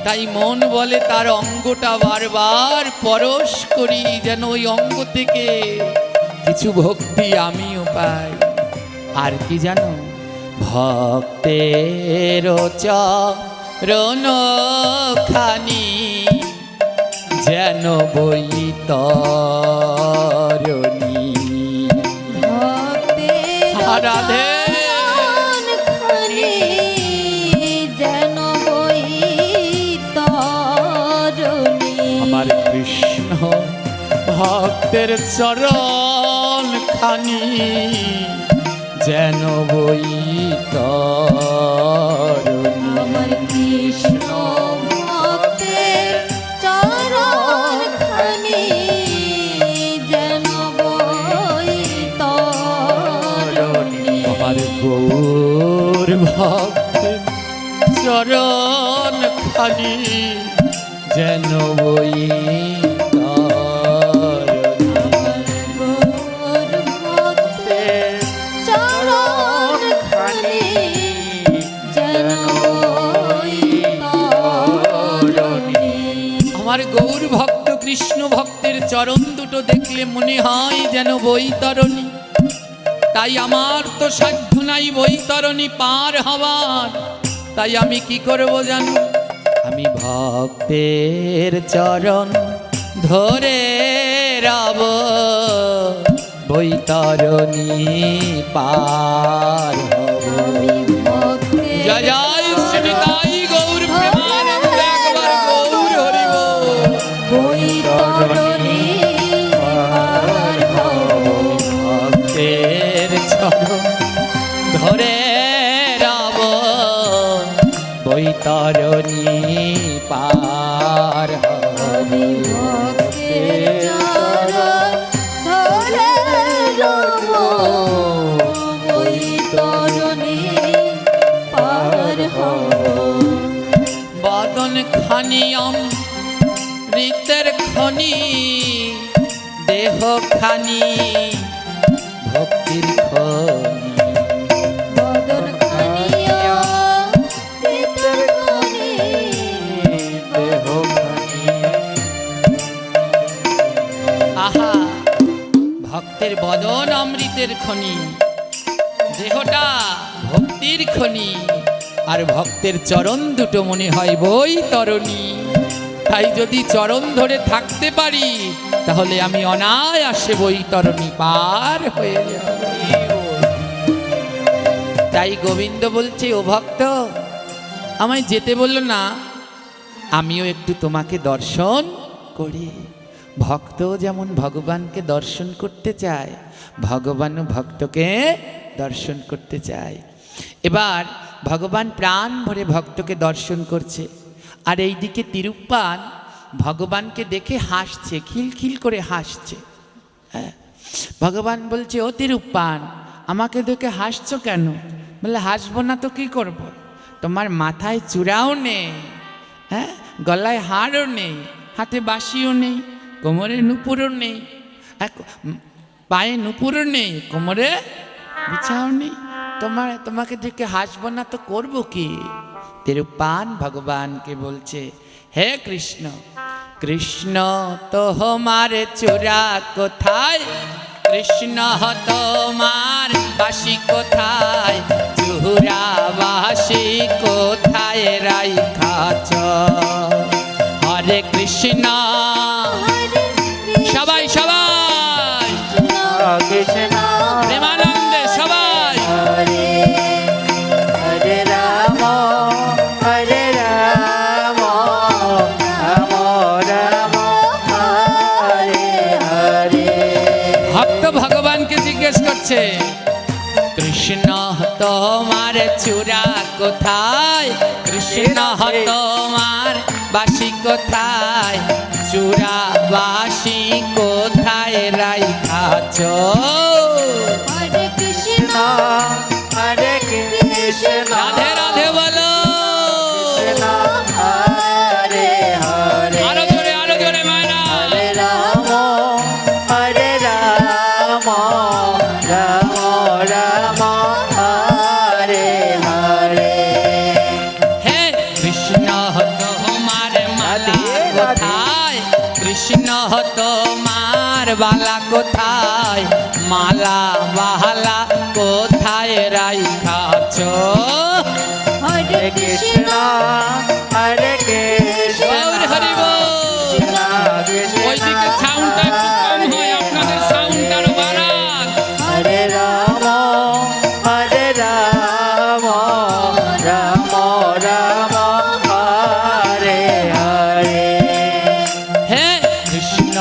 A: তাই মন বলে তার অঙ্গটা বারবার পরশ করি, যেন ওই অঙ্গ থেকে কিছু ভক্তি আমিও পাই। আর কি জানো, ভক্তের চরণ খানি যেন বৈতরণী।
B: ভক্তের
A: রাধে
B: চরণখানি যেন বৈতরণী।
A: আমার কৃষ্ণ ভক্তের চরণ খানি যেন বৈতরণী।
B: আমার কৃষ্ণ ভক্তের চরণখানি যেন বৈতরণী।
A: আমার গৌর ভক্তের চরণ খানি যেন বৈতরণী।
B: আমার গৌর ভক্তের চরণখানি যেন বৈতরণী।
A: আমার গৌর ভক্ত কৃষ্ণ ভক্তের চরণ দুটো দেখলে মনে হয় যেন বৈতরণী। তাই আমার তো সাধ্য নাই বৈতরণী পার হওয়ার, তাই আমি কি করব জানো, আমি ভক্তের চরণ ধরে রব বৈতরণী পার হব।
B: আমি ভক্তের
A: জয় জয় শ্রী তাই গৌর প্রেমানন্দ, একবার গৌর হরি বল।
B: বৈতরণী পার হব।
A: ভক্তের চরণ ধরে রব বৈতরণী পার হব।
B: আমি ভক্তের চরণ ধরে রব বৈতরণী পার হব।
A: বদন খানি অমৃতের খনি, দেহ খানি ভক্তির খনি।
B: বদন খানিয়া পিতর খনি দেহ খনি।
A: আহা, ভক্তের বদন অমৃতের খনি, দেহটা ভক্তির খনি, আর ভক্তের চরণ দুটো মনে হয় বৈতরণী। তাই যদি চরণ ধরে থাকতে পারি, তাহলে আমি অনায়াসে বৈতরণী পার হয়ে যাব। তাই গোবিন্দ বলছে, ও ভক্ত, আমায় যেতে বললো না, আমিও একটু তোমাকে দর্শন করি। ভক্ত যেমন ভগবানকে দর্শন করতে চায়, ভগবানও ভক্তকে দর্শন করতে চায়। এবার ভগবান প্রাণ ভরে ভক্তকে দর্শন করছে, আর এইদিকে তিরুপ্পান ভগবানকে দেখে হাসছে, খিলখিল করে হাসছে। হ্যাঁ, ভগবান বলছে, ও তিরুপ্পান, আমাকে দেখে হাসছো কেন? বলে, হাসবো না তো কি করব? তোমার মাথায় চূড়াও নেই, হ্যাঁ, গলায় হারও নেই, হাতে বাঁশিও নেই, কোমরে নুপুরও নেই, পায়ে নুপুরও নেই, কোমরে বিছাও নেই। তোমাকে দেখে হাসবো না তো করবো কি? তিরুপ্পান ভগবানকে বলছে, হে কৃষ্ণ, কৃষ্ণ তোমার চূড়া কোথায়? কৃষ্ণ তোমার বাঁশি কোথায়? চূড়া বাঁশি কোথায় রাইখাছ? হরে কৃষ্ণ, সবাই সবাই
B: কৃষ্ণ
A: প্রেমানন্দে সবাই।
B: হরে হরে রাম হরে রাম রাম রাম হরে হরে।
A: ভক্ত ভগবানকে জিজ্ঞেস করছে, কৃষ্ণ তোমার চূড়া কোথায়? কৃষ্ণ তোমার বাঁশি কোথায়? চূড়াবাসী কোথায় রাইখাছ
B: হরে কৃষ্ণ হরে কৃষ্ণ
A: রাধে রাধে বলো
B: কৃষ্ণ হরে হরে
A: আরো জোরে মায়না
B: হরে রাম রাম রাম হরে হরে
A: হে কৃষ্ণ তোমার মালা কোথায় কৃষ্ণ তোমার বালা কোথায় মালা বালা কোথায় রাইখাছ
B: হরে কৃষ্ণ হরে কৃষ্ণ
A: গৌর হরি বল।
B: কৃষ্ণ
A: ওইদিকে সাউন্ডটা একটু কম হয় আপনাদের সাউন্ডটার বাড়ান
B: হরে রাম রাম রাম হরে হরে
A: হে কৃষ্ণ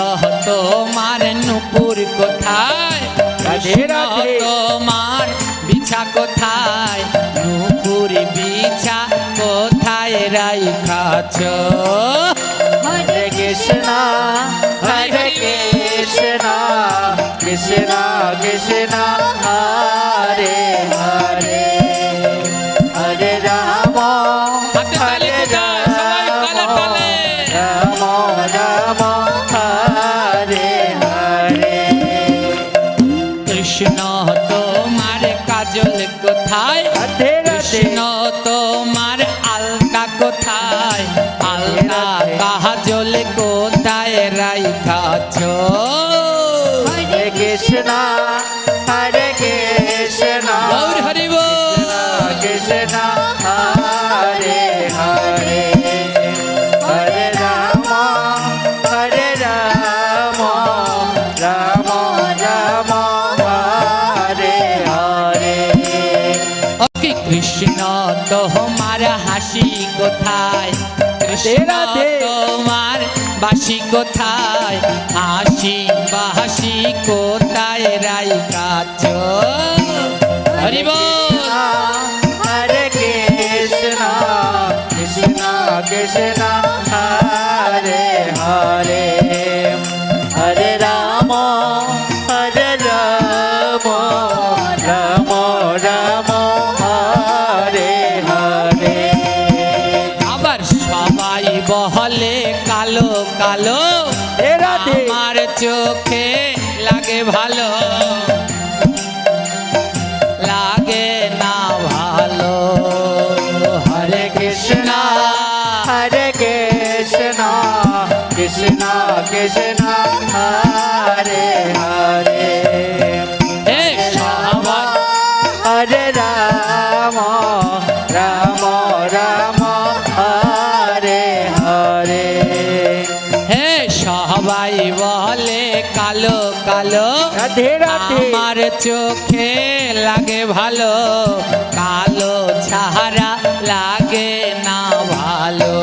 A: তোমার নুপুর কোথায় কৃষ্ণ তোমার বিছা কোথায় নুপুর বিছা কোথায় রাইখাছ
B: হরে কৃষ্ণ হরে কৃষ্ণ কৃষ্ণ কৃষ্ণ হরে হরে হরে রাম
A: হাতে তালি কোথায় সবাই তালে তালে
B: রাম রাম হরে হরে
A: কৃষ্ণ তোমার কাজল কোথায়
B: রাধে রাধে
A: কৃষ্ণ তোমার আলতা কোথায় আলতা কাজল কোথায় রাইখাছ
B: হরে কৃষ্ণ হরে কৃষ্ণ
A: গৌর হরি বল।
B: কৃষ্ণ হরে হরে হরে রাম রাম রাম হরে হরে
A: ওকে কৃষ্ণ তোমার হাসি কোথায় কৃষ্ণ
B: রাধে।
A: তোমার বাসি কোথায় হাসি বাসি কোথায় রাইখাছ হরি বল।
B: হরে কৃষ্ণ কৃষ্ণ কৃষ্ণ হরে হরে হরে রাম রাম রাম হরে হরে
A: আবার সবাই বহলে কালো কালো
B: এ রাধে।
A: আমার চোখে লাগে ভালো লাগে না ভালো হরে কৃষ্ণ
B: হরে কৃষ্ণ কৃষ্ণ কৃষ্ণ হরে হরে
A: হে সবাই
B: হরে রাম রাম হরে হরে
A: হে সবাই বলে কালো কালো
B: রাধে রাধে
A: আমার চোখে লাগে ভালো কালো ছাড়া লাগে না ভালো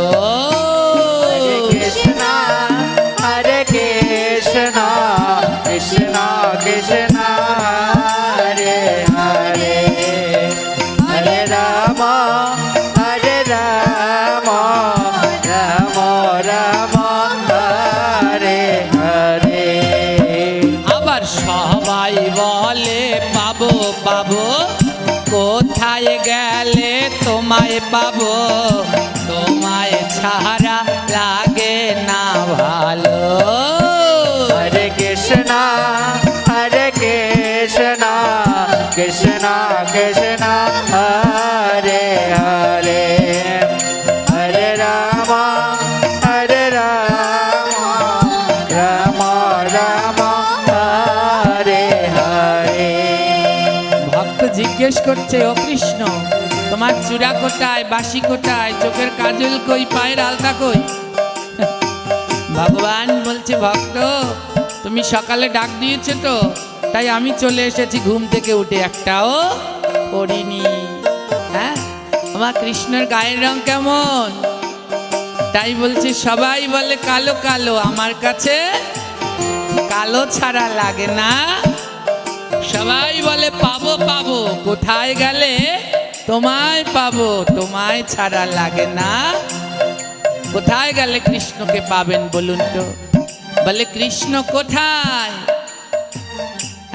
B: হরে কৃষ্ণ হরে কৃষ্ণ কৃষ্ণ কৃষ্ণ হরে হরে হরে রাম রাম রাম হরে হরে
A: আবার সবাই বলে পাবো পাবো কোথায় গেলে তোমায় পাবো তোমায় ছাড়া লাগে না ভালো
B: হরে কৃষ্ণ কৃষ্ণ কৃষ্ণ হরে হরে হরে রাম রাম রাম হরে হরে
A: ভক্ত জিজ্ঞেস করছে ও কৃষ্ণ তোমার চূড়া কোথায় বাসি কোথায় চোখের কাজল কই পায়ের আলতা কই ভগবান বলছে ভক্ত তুমি সকালে ডাক দিয়েছো তো তাই আমি চলে এসেছি ঘুম থেকে উঠে একটাও পড়িনি হ্যাঁ আমার কৃষ্ণের গায়ের রং কেমন তাই বলছে সবাই বলে কালো কালো আমার কাছে কালো ছাড়া লাগে না সবাই বলে পাবো পাবো কোথায় গেলে তোমায় পাবো তোমায় ছাড়া লাগে না কোথায় গেলে কৃষ্ণকে পাবেন বলুন তো? বলে কৃষ্ণ কোথায়?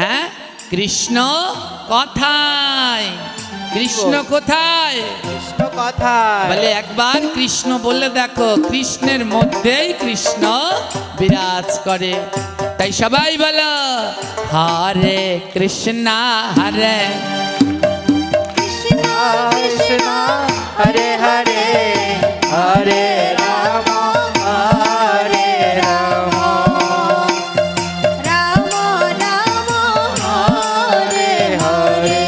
A: হ্যাঁ, কৃষ্ণ কোথায়? কৃষ্ণ কোথায়?
B: কৃষ্ণ কথায়
A: বলে একবার কৃষ্ণ বলে দেখো, কৃষ্ণের মধ্যেই কৃষ্ণ বিরাজ করে। তাই সবাই বলো হরে কৃষ্ণ হরে
B: কৃষ্ণ হরে হরে হরে রাম হরে রাম
D: রাম রাম হরে হরে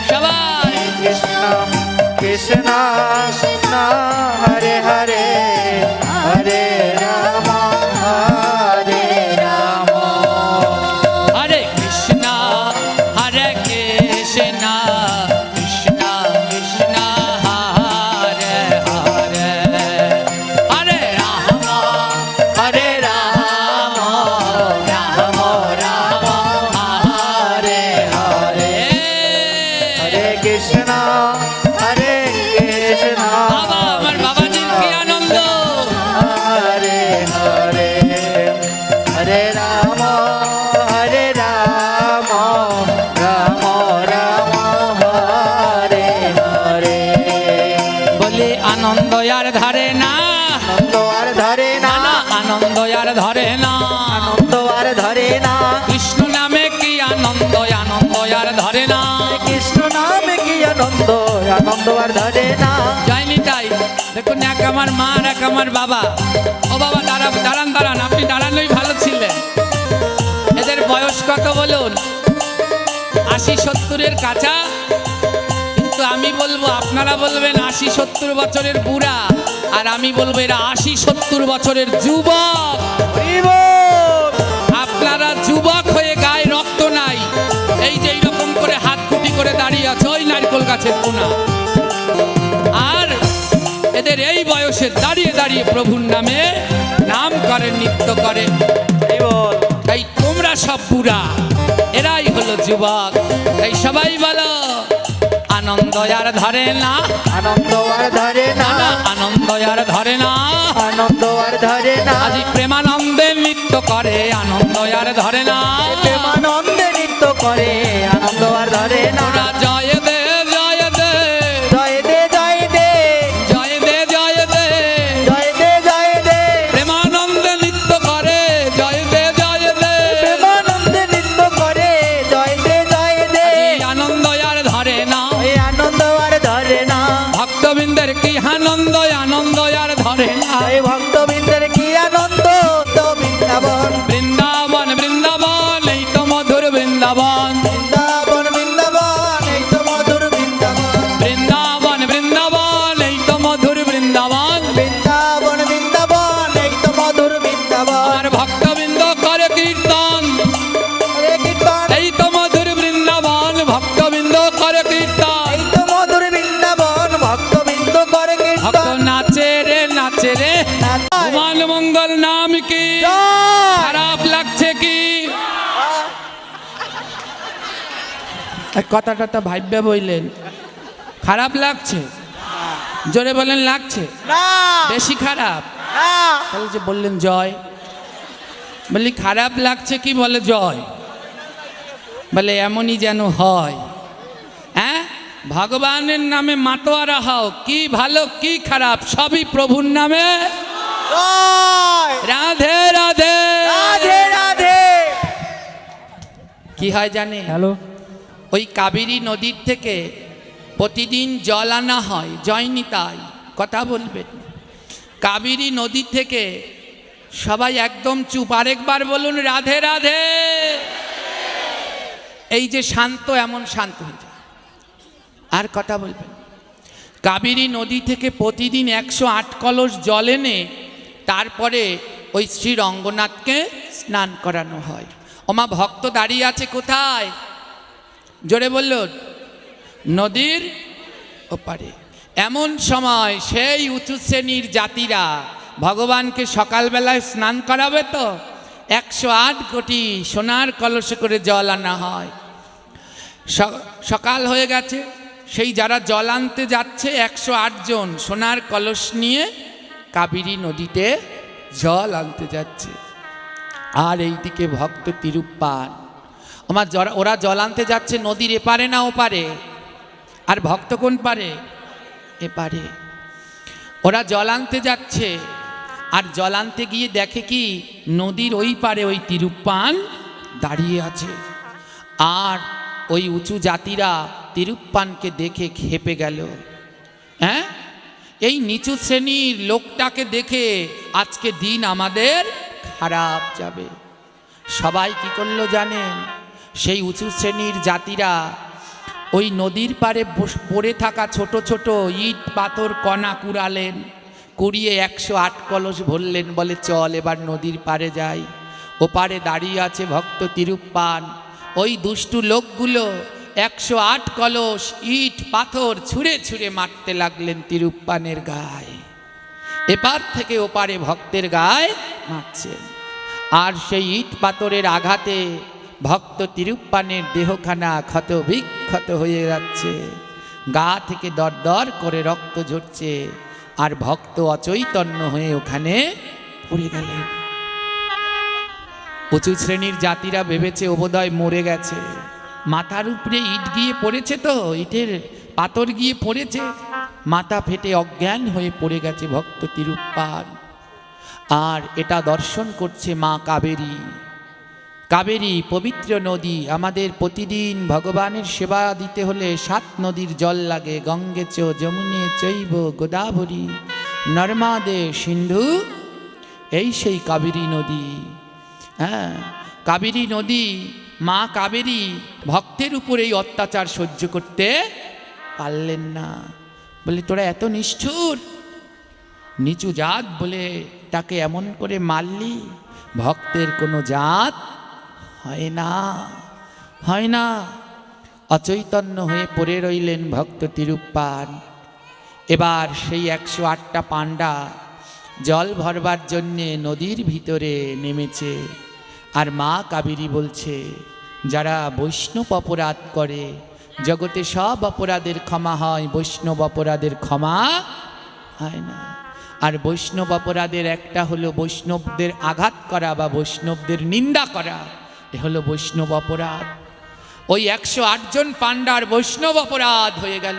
A: সবাই
B: কৃষ্ণ কৃষ্ণ কৃষ্ণ হরে হরে হরে রাম হরে রাম
A: হরে কৃষ্ণ হরে কৃষ্ণ কৃষ্ণ কৃষ্ণ হরে হরে হরে রাম
B: হরে রাম রাম রাম হরে হরে হরে কৃষ্ণ হরে কৃষ্ণ
A: বাবা আমার বাবাজির কি আনন্দ!
B: হরে হরে হরে রাম রাম রাম হরে হরে
A: বলে আনন্দ আর ধরে না,
B: আনন্দ আর ধরে না
A: না আনন্দ আর ধরে না।
B: আনন্দ আর ধরে না
A: কৃষ্ণ নামে কি আনন্দ, আনন্দ আর ধরে না।
B: কৃষ্ণ নামে কি আনন্দ আনন্দ আর ধরে না
A: যায়নি তাই দেখুন, এক আমার মা আর এক আমার বাবা। ও বাবা দাঁড়ান দাঁড়ান, আপনি দাঁড়ানোই ভালো ছিলেন। এদের বয়স কত বলুন? 80-70-এর কাছা। কিন্তু আমি বলবো, আপনারা বলবেন 80-70 বছরের বুড়া, আর আমি বলবো এরা 80-70 বছরের যুবক।
B: হরি বল
A: আপনারা যুবক হয়ে গায়ে রক্ত নাই, এই যে এইরকম করে হাত কুটি করে দাঁড়িয়ে আছে ওই নারকেল গাছের কোনা। আর এদের এই বয়সে দাঁড়িয়ে দাঁড়িয়ে প্রভুর নামে নাম করে, নৃত্য করে।
B: হরি বল
A: তাই তোমরা সব বুড়া, এরাই হলো যুবক। তাই সবাই বলো আনন্দ আর ধরে না,
B: আনন্দ আর ধরে
A: না
B: না
A: না আনন্দ আর ধরে না।
B: আনন্দ আর ধরে না
A: আজি প্রেমানন্দে নৃত্য করে, আনন্দ আর ধরে না।
B: প্রেমানন্দে নৃত্য করে আনন্দ আর ধরে না
A: ওরা জয় দে জয় দে
B: জয় দে জয় দে
A: জয় দে জয় দে,
B: জয় দে জয় দে
A: প্রেমানন্দে নৃত্য করে, জয় দে জয় দে।
B: প্রেমানন্দে নৃত্য করে জয় দে জয় দে
A: এই আনন্দ আর ধরে না,
B: এই আনন্দ আর ধরে না
A: ভক্তবৃন্দের কি আনন্দ, আনন্দ আর ধরে না।
B: এই ভক্তবৃন্দের কি আনন্দ তো বৃন্দাবন
A: বৃন্দাবন বৃন্দাবন এই তো মধুর বৃন্দাবন,
B: বৃন্দাবন বৃন্দাবন এই তো মধুর বৃন্দাবন
A: বৃন্দাবন বৃন্দাবন এই তো মধুর বৃন্দাবন।
B: বৃন্দাবন বৃন্দাবন এই তো মধুর বৃন্দাবন
A: আমার ভক্তবৃন্দ করে কীর্তন,
B: হরে কীর্তন
A: এই তো মধুর বৃন্দাবন, ভক্তবৃন্দ করে কীর্তন।
B: এই তো মধুর বৃন্দাবন ভক্তবৃন্দ করে
A: ভক্ত
B: কীর্তন
A: নাচে রে নাচে রে, ভগবান মঙ্গল নাম কি
B: জয়।
A: খারাপ লাগছে কি? কথাটা তো ভাববে বললেন, খারাপ লাগছে? জোরে বলেন লাগছে?
B: না
A: বেশি খারাপ?
B: না
A: তাহলে যে বললেন জয়, বললি খারাপ লাগছে কি? বলে জয়। বলে এমনই যেন হয়। হ্যাঁ, ভগবানের নামে মাতোয়ারা হও, কি ভালো কি খারাপ সবই প্রভুর নামে।
B: জয়।
A: রাধে রাধে
B: রাধে রাধে
A: কি হয় জানে?
B: হ্যালো
A: ওই কাবেরী নদীর থেকে প্রতিদিন জল আনা হয়, জয়নি তাই কথা বলবেন। কাবেরী নদী থেকে সবাই একদম চুপ, আরেকবার বলুন রাধে রাধে। এই যে শান্ত, এমন শান্ত হয়ে যায়। আর কথা বলবেন, কাবেরী নদী থেকে প্রতিদিন 108 কলস জল এনে তারপরে ওই শ্রী রঙ্গনাথকে স্নান করানো হয়। ওমা ভক্ত দাঁড়িয়ে আছে কোথায়? জোরে বলল নদীর ওপারে। এমন সময় সেই উঁচু শ্রেণীর জাতিরা ভগবানকে সকালবেলায় স্নান করাবে তো 108 কোটি সোনার কলসে করে জল আনা হয়। সকাল হয়ে গেছে, সেই যারা জল আনতে যাচ্ছে 108 জন সোনার কলস নিয়ে কাবেরী নদীতে জল আনতে যাচ্ছে। আর এইদিকে ভক্ত তিরুপ্পান ওরা জল আনতে যাচ্ছে নদীর এপারে না ওপারে, আর ভক্ত কোন পারে? এপারে। ওরা জল আনতে যাচ্ছে, আর জল আনতে গিয়ে দেখে কি নদীর ওই পারে ওই তিরুপ্পান দাঁড়িয়ে আছে। আর ওই উঁচু জাতিরা তিরুপ্পানকে দেখে খেপে গেল। হ্যাঁ, এই নিচু শ্রেণীর লোকটাকে দেখে আজকে দিন আমাদের খারাপ যাবে। সবাই কি করলো জানেন? সেই উঁচু শ্রেণীর জাতিরা ওই নদীর পাড়ে পড়ে থাকা ছোট ছোট ইট পাথর কণা কুড়ালেন, কুড়িয়ে 108 কলস ভরলেন। বলে চল এবার নদীর পাড়ে যাই। ওপারে দাঁড়িয়ে আছে ভক্ত তিরুপ্পান। ওই দুষ্টু লোকগুলো 108 কলস ইট পাথর ছুঁড়ে ছুঁড়ে মারতে লাগলেন তিরুপ্পানের গায়ে। এপার থেকে ওপারে ভক্তের গায়ে মারছেন। আর সেই ইট পাথরের আঘাতে ভক্ত তিরুপ্পানের দেহখানা ক্ষত বিক্ষত হয়ে যাচ্ছে, গা থেকে দর দর করে রক্ত ঝরছে। আর ভক্ত অচৈতন্য হয়ে ওখানে পড়ে গেলেন। উঁচু শ্রেণীর জাতিরা ভেবেছে ও বোধহয় মরে গেছে, মাথার উপরে ইট গিয়ে পড়েছে, তো ইটের পাথর গিয়ে পড়েছে, মাথা ফেটে অজ্ঞান হয়ে পড়ে গেছে ভক্ত তিরুপ্পান। আর এটা দর্শন করছে মা কাবেরী। কাবেরী পবিত্র নদী। আমাদের প্রতিদিন ভগবানের সেবা দিতে হলে 7 নদীর জল লাগে। গঙ্গে চ যমুনে চৈব গোদাবরী নর্মদে সিন্ধু, এই সেই কাবেরী নদী। হ্যাঁ, কাবেরী নদী। মা কাবেরী ভক্তের উপর এই অত্যাচার সহ্য করতে পারলেন না। বলে তোরা এত নিষ্ঠুর, নিচু জাত বলে তাকে এমন করে মারলি? ভক্তের কোনো জাত হয় না, হয় না। অচৈতন্য হয়ে পড়ে রইলেন ভক্ত তিরুপ্পান। এবার সেই 108টা পাণ্ডা জল ভরবার জন্যে নদীর ভিতরে নেমেছে। আর মা কাবেরী বলছে যারা বৈষ্ণব অপরাধ করে, জগতে সব অপরাধের ক্ষমা হয়, বৈষ্ণব অপরাধের ক্ষমা হয় না। আর বৈষ্ণব অপরাধের একটা হলো বৈষ্ণবদের আঘাত করা বা বৈষ্ণবদের নিন্দা করা, এ হলো বৈষ্ণব অপরাধ। ওই 108 জন পাণ্ডার বৈষ্ণব অপরাধ হয়ে গেল।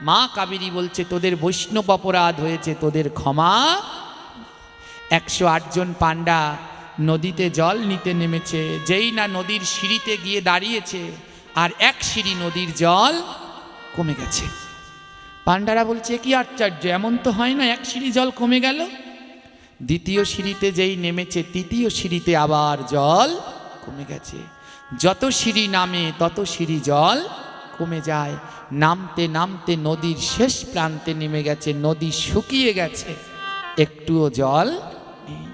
A: মা কাবেরী বলছে তোদের বৈষ্ণব অপরাধ হয়েছে, তোদের ক্ষমা। 108 জন পাণ্ডা নদীতে জল নিতে নেমেছে। যেই না নদীর সিঁড়িতে গিয়ে দাঁড়িয়েছে, আর এক সিঁড়ি নদীর জল কমে গেছে। পাণ্ডারা বলছে কি আশ্চর্য, এমন তো হয় না, এক সিঁড়ি জল কমে গেল। দ্বিতীয় সিঁড়িতে যেই নেমেছে, তৃতীয় সিঁড়িতে আবার জল কমে গেছে। যত সিঁড়ি নামে তত সিঁড়ি জল কমে যায়। নামতে নামতে নদীর শেষ প্রান্তে নেমে গেছে, নদী শুকিয়ে গেছে, একটুও জল নেই।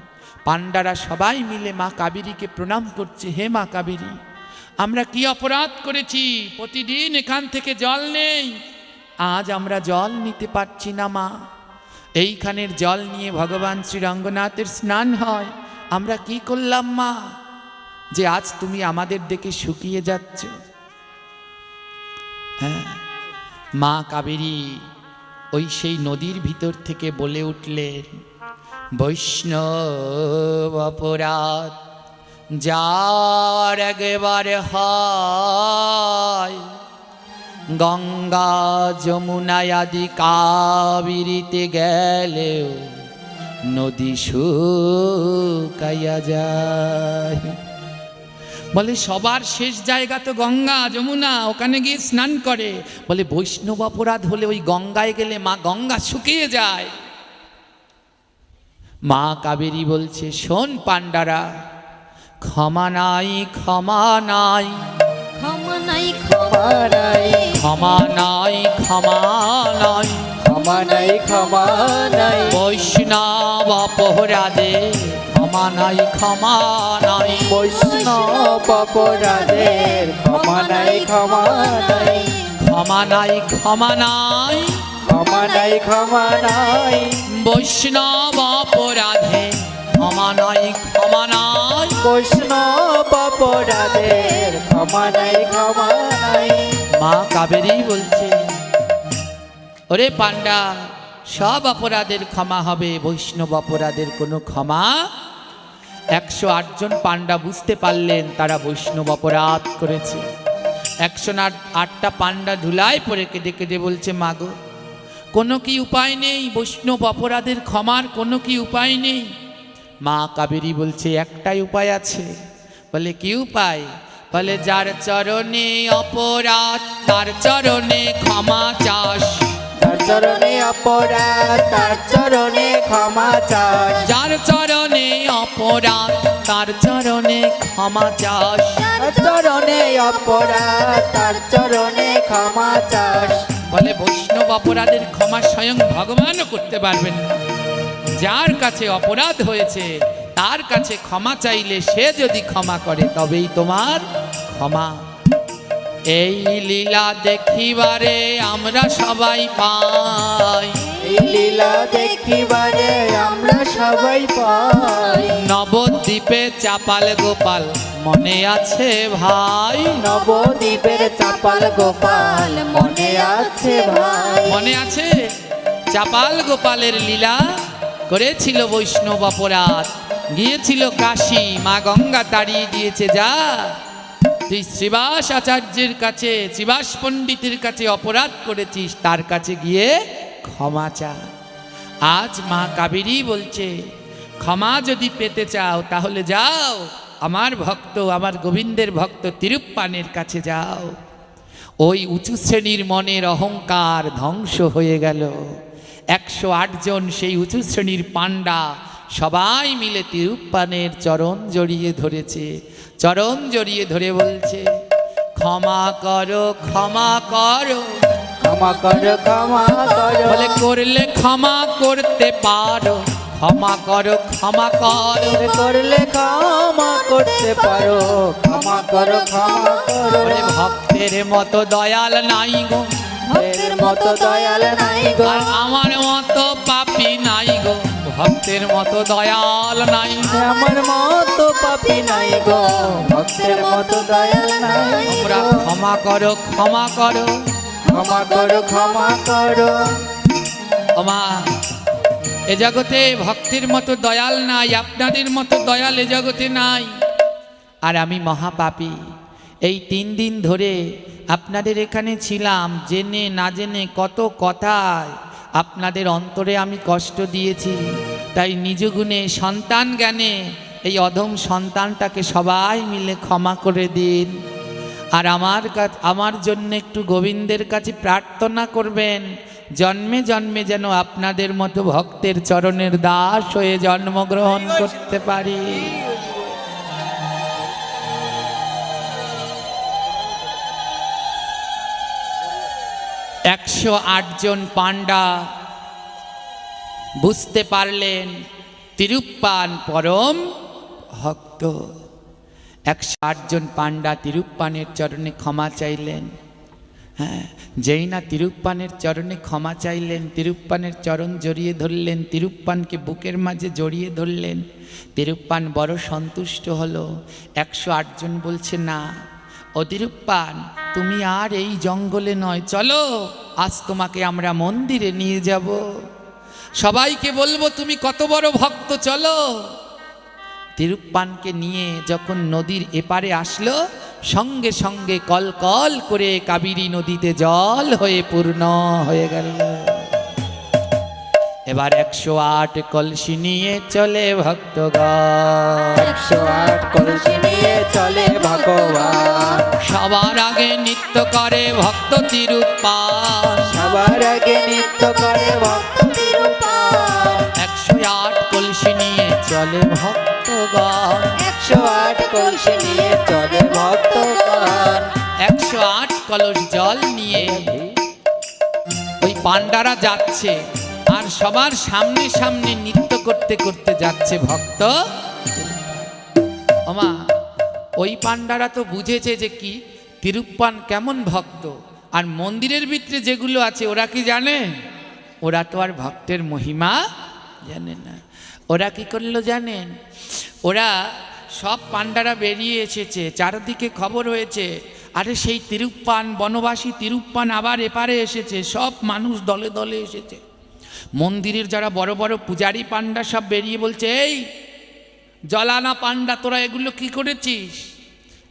A: পাণ্ডারা সবাই মিলে মা কাবেরীকে প্রণাম করছে। হে মা কাবেরী, আমরা কি অপরাধ করেছি? প্রতিদিন এখান থেকে জল নেই, আজ আমরা জল নিতে পারছি না মা। এইখানের জল নিয়ে ভগবান শ্রী রঙ্গনাথের স্নান হয়। আমরা কি করলাম মা, যে আজ তুমি আমাদের দেখে শুকিয়ে যাচ্ছ? হ্যাঁ, মা কাবেরী ওই সেই নদীর ভিতর থেকে বলে উঠলেন, বৈষ্ণব অপরাধ যার একবার হয়, গঙ্গা যমুনা আদি কাবেরীতে গেলেও নদী শুকাইয়া যায়। বলে সবার শেষ জায়গা তো গঙ্গা যমুনা, ওখানে গিয়ে স্নান করে। বলে বৈষ্ণব অপরাধ হলে ওই গঙ্গায় গেলে মা গঙ্গা শুকিয়ে যায়। মা কাবেরী বলছে শোন পাণ্ডারা, ক্ষমা নাই ক্ষমা নাই,
D: ক্ষমা নাই ক্ষমা নাই,
A: ক্ষমা নাই ক্ষমা নাই,
B: ক্ষমা নাই ক্ষমা নাই,
A: বৈষ্ণব অপরাধে ক্ষমা নাই ক্ষমা নাই,
B: বৈষ্ণব অপরাধের ক্ষমা নাই ক্ষমা নাই,
A: ক্ষমা নাই ক্ষমা নাই,
B: ক্ষমা নাই ক্ষমা নাই,
A: বৈষ্ণব অপরাধে ক্ষমা নাই ক্ষমা নাই,
B: বৈষ্ণব অপরাধের ক্ষমা নাই ক্ষমা নাই।
A: মা কাবেরী বলছে ওরে পাণ্ডা, সব অপরাধের ক্ষমা হবে, বৈষ্ণব অপরাধের কোনো ক্ষমা। 108 জন পাণ্ডা বুঝতে পারলেন তারা বৈষ্ণব অপরাধ করেছে। 108টা পাণ্ডা ধুলায় পড়ে কেঁদে কেঁদে বলছে, মাগো কোনো কি উপায় নেই? বৈষ্ণব অপরাধের ক্ষমার কোনো কি উপায় নেই? মা কাবেরী বলছে, একটাই উপায় আছে। বলে কি উপায়? বলে যার চরণে অপরাধ তার চরণে ক্ষমা চাস।
B: তার চরণে অপরাধ তার চরণে ক্ষমা চাস।
A: যার চরণে অপরাধ তার চরণে ক্ষমা চাস।
B: তার চরণে অপরাধ তার চরণে ক্ষমা চাস।
A: বলে বৈষ্ণব অপরাধের ক্ষমা স্বয়ং ভগবানও করতে পারবেন না। যার কাছে অপরাধ হয়েছে তার কাছে ক্ষমা চাইলে সে যদি ক্ষমা করে তবেই তোমার ক্ষমা। এই লীলা দেখিবারে আমরা সবাই পাই,
B: এই লীলা দেখিবারে আমরা সবাই পাই।
A: নবদ্বীপে চাপাল গোপাল মনে আছে ভাই?
B: নবদ্বীপের চাপাল গোপাল মনে আছে ভাই।
A: মনে আছে? চাপাল গোপালের লীলা করেছিল বৈষ্ণব অপরাধ, গিয়েছিল কাশী, মা গঙ্গা তাড়িয়ে দিয়েছে। যা তুই শ্রীবাস আচার্যের কাছে, শ্রীবাস পণ্ডিতের কাছে অপরাধ করেছিস, তার কাছে গিয়ে ক্ষমা চা। আজ মা কাবেরী বলছে, ক্ষমা যদি পেতে চাও তাহলে যাও আমার ভক্ত, আমার গোবিন্দের ভক্ত তিরুপ্পানের কাছে যাও। ওই উঁচু শ্রেণীর মনের অহংকার ধ্বংস হয়ে গেল। 108 জন সেই উঁচু শ্রেণীর পাণ্ডা সবাই মিলে তিরুপ্পানের চরণ জড়িয়ে ধরেছে। চরণ জড়িয়ে ধরে বলছে, ক্ষমা করো ক্ষমা করো।
B: ক্ষমা করো ক্ষমা করো।
A: বলে করলে ক্ষমা করতে পারো, ক্ষমা করো ক্ষমা করো।
B: করলে ক্ষমা করতে পারো, ক্ষমা করো ক্ষমা করো।
A: বলে ভক্তের মতো দয়াল নাই গো,
B: ভক্তের মতো দয়াল নাই গো।
A: আর আমার মতো পাপী নাই গো, ভক্তের মতো দয়াল নাই গো।
B: আমার মতো পাপী নাই গো, ভক্তের মতো দয়াল নাই
A: তোমরা
B: গো।
A: ক্ষমা করো ক্ষমা করো।
B: ক্ষমা করো ক্ষমা করো।
A: ওমা, এ জগতে ভক্তের মতো দয়াল নাই, আপনাদের মতো দয়াল এ জগতে নাই। আর আমি মহাপাপী। এই 3 দিন ধরে আপনাদের এখানে ছিলাম, জেনে না জেনে কত কথায় আপনাদের অন্তরে আমি কষ্ট দিয়েছি। তাই নিজ গুণে সন্তান জ্ঞানে এই অধম সন্তানটাকে সবাই মিলে ক্ষমা করে দিন। আর আমার জন্য একটু গোবিন্দের কাছে প্রার্থনা করবেন, জন্মে জন্মে যেন আপনাদের মতো ভক্তের চরণের দাস হয়ে জন্মগ্রহণ করতে পারি। 108 জন পাণ্ডা বুঝতে পারলেন তিরুপ্পান পরম ভক্ত। 108 জন পাণ্ডা তিরুপ্পানের চরণে ক্ষমা চাইলেন। হ্যাঁ, যেই না তিরুপ্পানের চরণে ক্ষমা চাইলেন, তিরুপ্পানের চরণ জড়িয়ে ধরলেন, তিরুপ্পানকে বুকের মাঝে জড়িয়ে ধরলেন। তিরুপ্পান বড় সন্তুষ্ট হলো। 108 জন বলছে, না ও তিরুপ্পান, তুমি আর এই জঙ্গলে নয়, চলো আজ তোমাকে আমরা মন্দিরে নিয়ে যাব, সবাইকে বলবো তুমি কত বড় ভক্ত, চলো। তিরুপ্পানকে নিয়ে যখন নদীর এপারে আসলো, সঙ্গে সঙ্গে কল কল করে কাবেরী নদীতে জল হয়ে পূর্ণ হয়ে গেল। এবার 108 কলসি নিয়ে চলে ভক্তগণ,
B: 108 কলসি নিয়ে চলে ভগবান।
A: সবার আগে নৃত্য করে ভক্ত তিরুপ্পান,
B: সবার আগে নৃত্য করে ভক্ত তিরুপ্পান।
A: 108 কলসি নিয়ে চলে ভক্তগণ,
B: 108 কলসি নিয়ে চলে ভক্তগণ।
A: 108 কলস জল নিয়ে ওই পাণ্ডারা যাচ্ছে, আর সবার সামনে সামনে নৃত্য করতে করতে যাচ্ছে ভক্ত। ওমা, ওই পাণ্ডারা তো বুঝেছে যে কি তিরুপ্পান কেমন ভক্ত, আর মন্দিরের ভিতরে যেগুলো আছে ওরা কি জানে? ওরা তো আর ভক্তের মহিমা জানে না। ওরা কি করলো জানেন? ওরা সব পাণ্ডারা বেরিয়ে এসেছে, চারদিকে খবর হয়েছে, আরে সেই তিরুপ্পান, বনবাসী তিরুপ্পান আবার এপারে এসেছে, সব মানুষ দলে দলে এসেছে। মন্দিরের যারা বড় বড় পূজারী পান্ডা সব বেরিয়ে বলছে, এই জলানা পান্ডা, তোরা এগুলো কি করেছিস?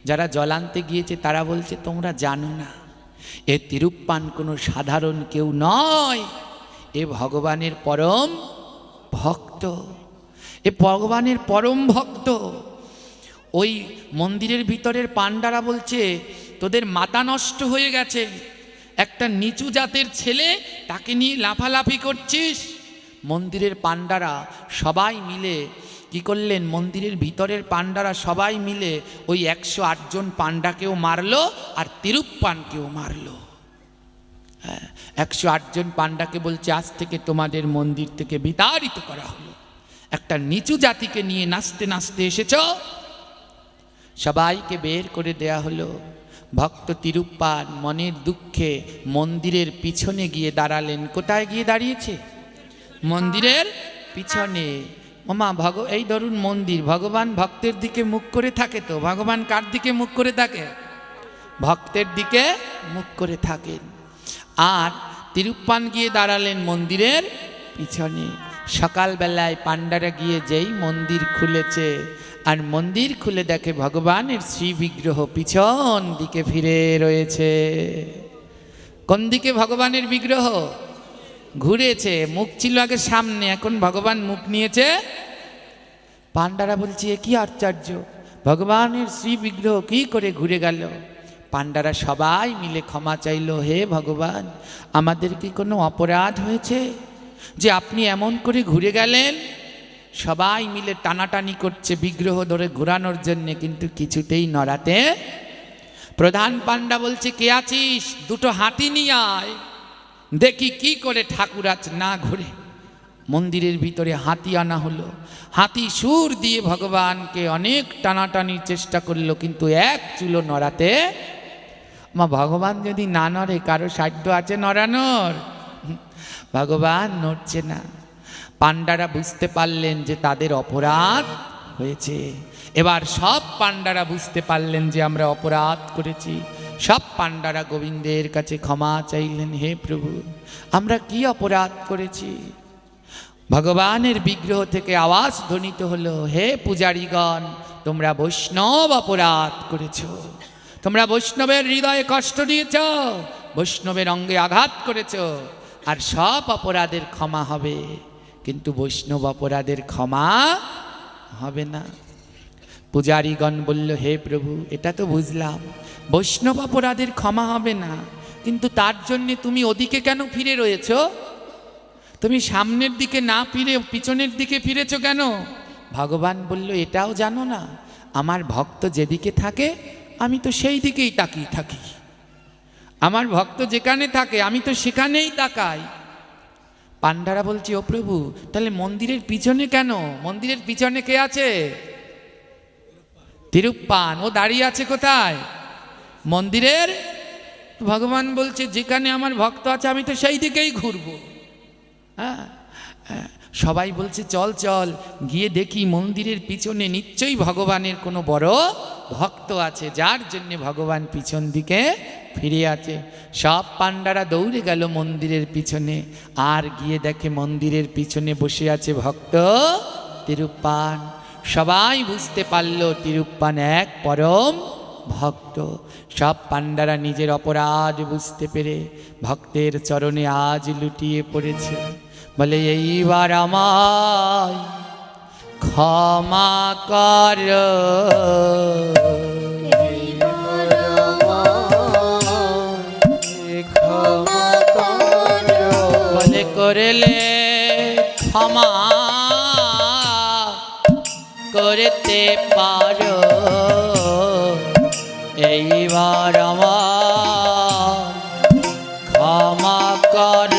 A: যারা জল আনতে গিয়েছে তারা বলছে, তোমরা জানো না, এ তিরুপ্পান কোনো সাধারণ কেউ নয়, এ ভগবানের পরম ভক্ত, এ ভগবানের পরম ভক্ত। ওই মন্দিরের ভিতরের পান্ডারা বলছে, তোদের মাথা নষ্ট হয়ে গেছে, একটা নিচু জাতের ছেলে, তাকে নিয়ে লাফালাফি করছিস। মন্দিরের পান্ডারা সবাই মিলে কি করলেন, মন্দিরের ভিতরের পান্ডারা সবাই মিলে ওই 108 জন পান্ডাকেও মারলো আর তিরুপ্পানকেও মারলো। 108 জন পান্ডাকে বলছে, আজ থেকে তোমাদের মন্দির থেকে বিতাড়িত করা হলো। একটা নিচু জাতিকে নিয়ে নাচতে নাচতে এসেছ, সবাইকে বের করে দেয়া হলো। ভক্ত তিরুপ্পান মনের দুঃখে মন্দিরের পিছনে গিয়ে দাঁড়ালেন। কোথায় গিয়ে দাঁড়িয়েছে? মন্দিরের পিছনে। ওমা এই ধরুন মন্দির, ভগবান ভক্তের দিকে মুখ করে থাকে তো। ভগবান কার দিকে মুখ করে থাকে? ভক্তের দিকে মুখ করে থাকেন। আর তিরুপ্পান গিয়ে দাঁড়ালেন মন্দিরের পিছনে। সকালবেলায় পান্ডারা গিয়ে যেই মন্দির খুলেছে, আর মন্দির খুলে দেখে ভগবানের শ্রী বিগ্রহ পিছন দিকে ফিরে রয়েছে। কোন দিকে ভগবানের বিগ্রহ? ঘুরেছে। মুখ ছিল আগে সামনে, এখন ভগবান মুখ নিয়েছে। পান্ডারা বলছে, এ কি আশ্চর্য, ভগবানের শ্রী বিগ্রহ কি করে ঘুরে গেল? পান্ডারা সবাই মিলে ক্ষমা চাইল, হে ভগবান, আমাদের কি কোনো অপরাধ হয়েছে যে আপনি এমন করে ঘুরে গেলেন? সবাই মিলে টানাটানি করছে বিগ্রহ ধরে ঘোরানোর জন্যে, কিন্তু কিছুতেই নড়াতে। প্রধান পান্ডা বলছে, কে আছিস, দুটো হাতি নিয়ে আয়, দেখি কি করে ঠাকুর আজ না ঘুরে। মন্দিরের ভিতরে হাতি আনা হলো। হাতি সুর দিয়ে ভগবানকে অনেক টানাটানির চেষ্টা করলো, কিন্তু এক চুলো নড়াতে। ভগবান যদি না নড়ে, কারো সাধ্য আছে নড়ানোর? ভগবান নড়ছে না। পান্ডারা বুঝতে পারলেন যে তাদের অপরাধ হয়েছে। এবার সব পান্ডারা বুঝতে পারলেন যে আমরা অপরাধ করেছি। সব পান্ডারা গোবিন্দের কাছে ক্ষমা চাইলেন, হে প্রভু, আমরা কি অপরাধ করেছি? ভগবানের বিগ্রহ থেকে আওয়াজ ধ্বনিত হলো, হে পূজারীগণ, তোমরা বৈষ্ণব অপরাধ করেছ, তোমরা বৈষ্ণবের হৃদয়ে কষ্ট দিয়েছ, বৈষ্ণবের অঙ্গে আঘাত করেছ, আর সব অপরাধের ক্ষমা হবে, কিন্তু বৈষ্ণব অপরাধের ক্ষমা হবে না। পূজারীগণ বলল, হে প্রভু, এটা তো বুঝলাম বৈষ্ণব অপরাধের ক্ষমা হবে না, কিন্তু তার জন্যে তুমি ওদিকে কেন ফিরে রয়েছ? তুমি সামনের দিকে না ফিরে পিছনের দিকে ফিরেছ কেন? ভগবান বলল, এটাও জানো না, আমার ভক্ত যেদিকে থাকে আমি তো সেই দিকেই তাকিয়ে থাকি, আমার ভক্ত যেখানে থাকে আমি তো সেখানেই তাকাই। পান্ডারা বলছে, ও প্রভু, তাহলে মন্দিরের পিছনে কেন? মন্দিরের পিছনে কে আছে? তিরুপ্পান। ও দাঁড়িয়ে আছে কোথায়? মন্দিরের। ভগবান বলছে, যেখানে আমার ভক্ত আছে আমি তো সেই দিকেই ঘুরবো। হ্যাঁ, সবাই বলছে, চল চল গিয়ে দেখি মন্দিরের পিছনে নিশ্চয়ই ভগবানের কোনো বড় ভক্ত আছে, যার জন্যে ভগবান পিছন দিকে ফিরে আছে। সব পান্ডারা দৌড়ে গেল মন্দিরের পিছনে, আর গিয়ে দেখে মন্দিরের পিছনে বসে আছে ভক্ত তিরুপ্পান। সবাই বুঝতে পারল তিরুপ্পান এক পরম ভক্ত। সব পান্ডারা নিজের অপরাধ বুঝতে পেরে ভক্তের চরণে আজ লুটিয়ে পড়েছে। বলে, এইবার আমায় ক্ষমা কর, বলে করলে ক্ষমা করতে পারো, এইবার আমার ক্ষমা কর।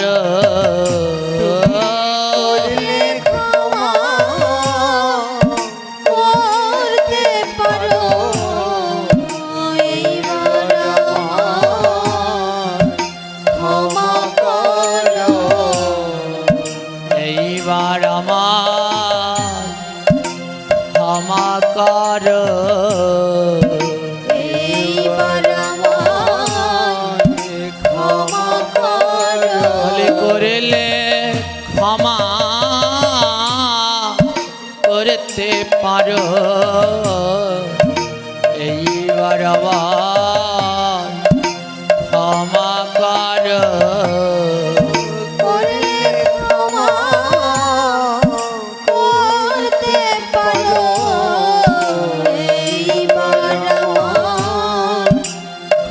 A: এইবার আমার ক্ষমা কর,
D: এইবার আমার
A: করলে ক্ষমা করতে পারো এইবার আবার ক্ষমা করো।
D: করলে ক্ষমা করতে পারো এইবার আমার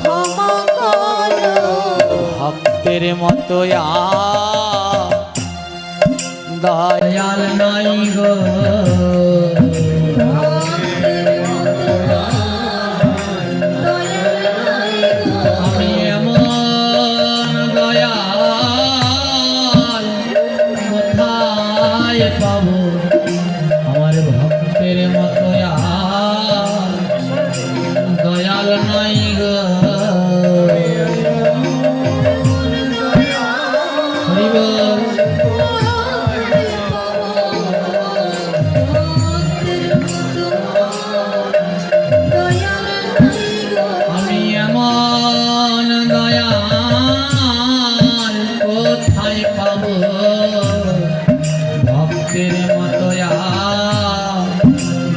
D: ক্ষমা করো।
A: ভক্তের মতো দয়াল নাই গো, আমি এমন দয়াল কোথায় পাবো? আমার ভক্তের মতো দয়াল নাই গো। হরি বল। আমি এমন দয়াল কোথায় পাবো? ভক্তের মতো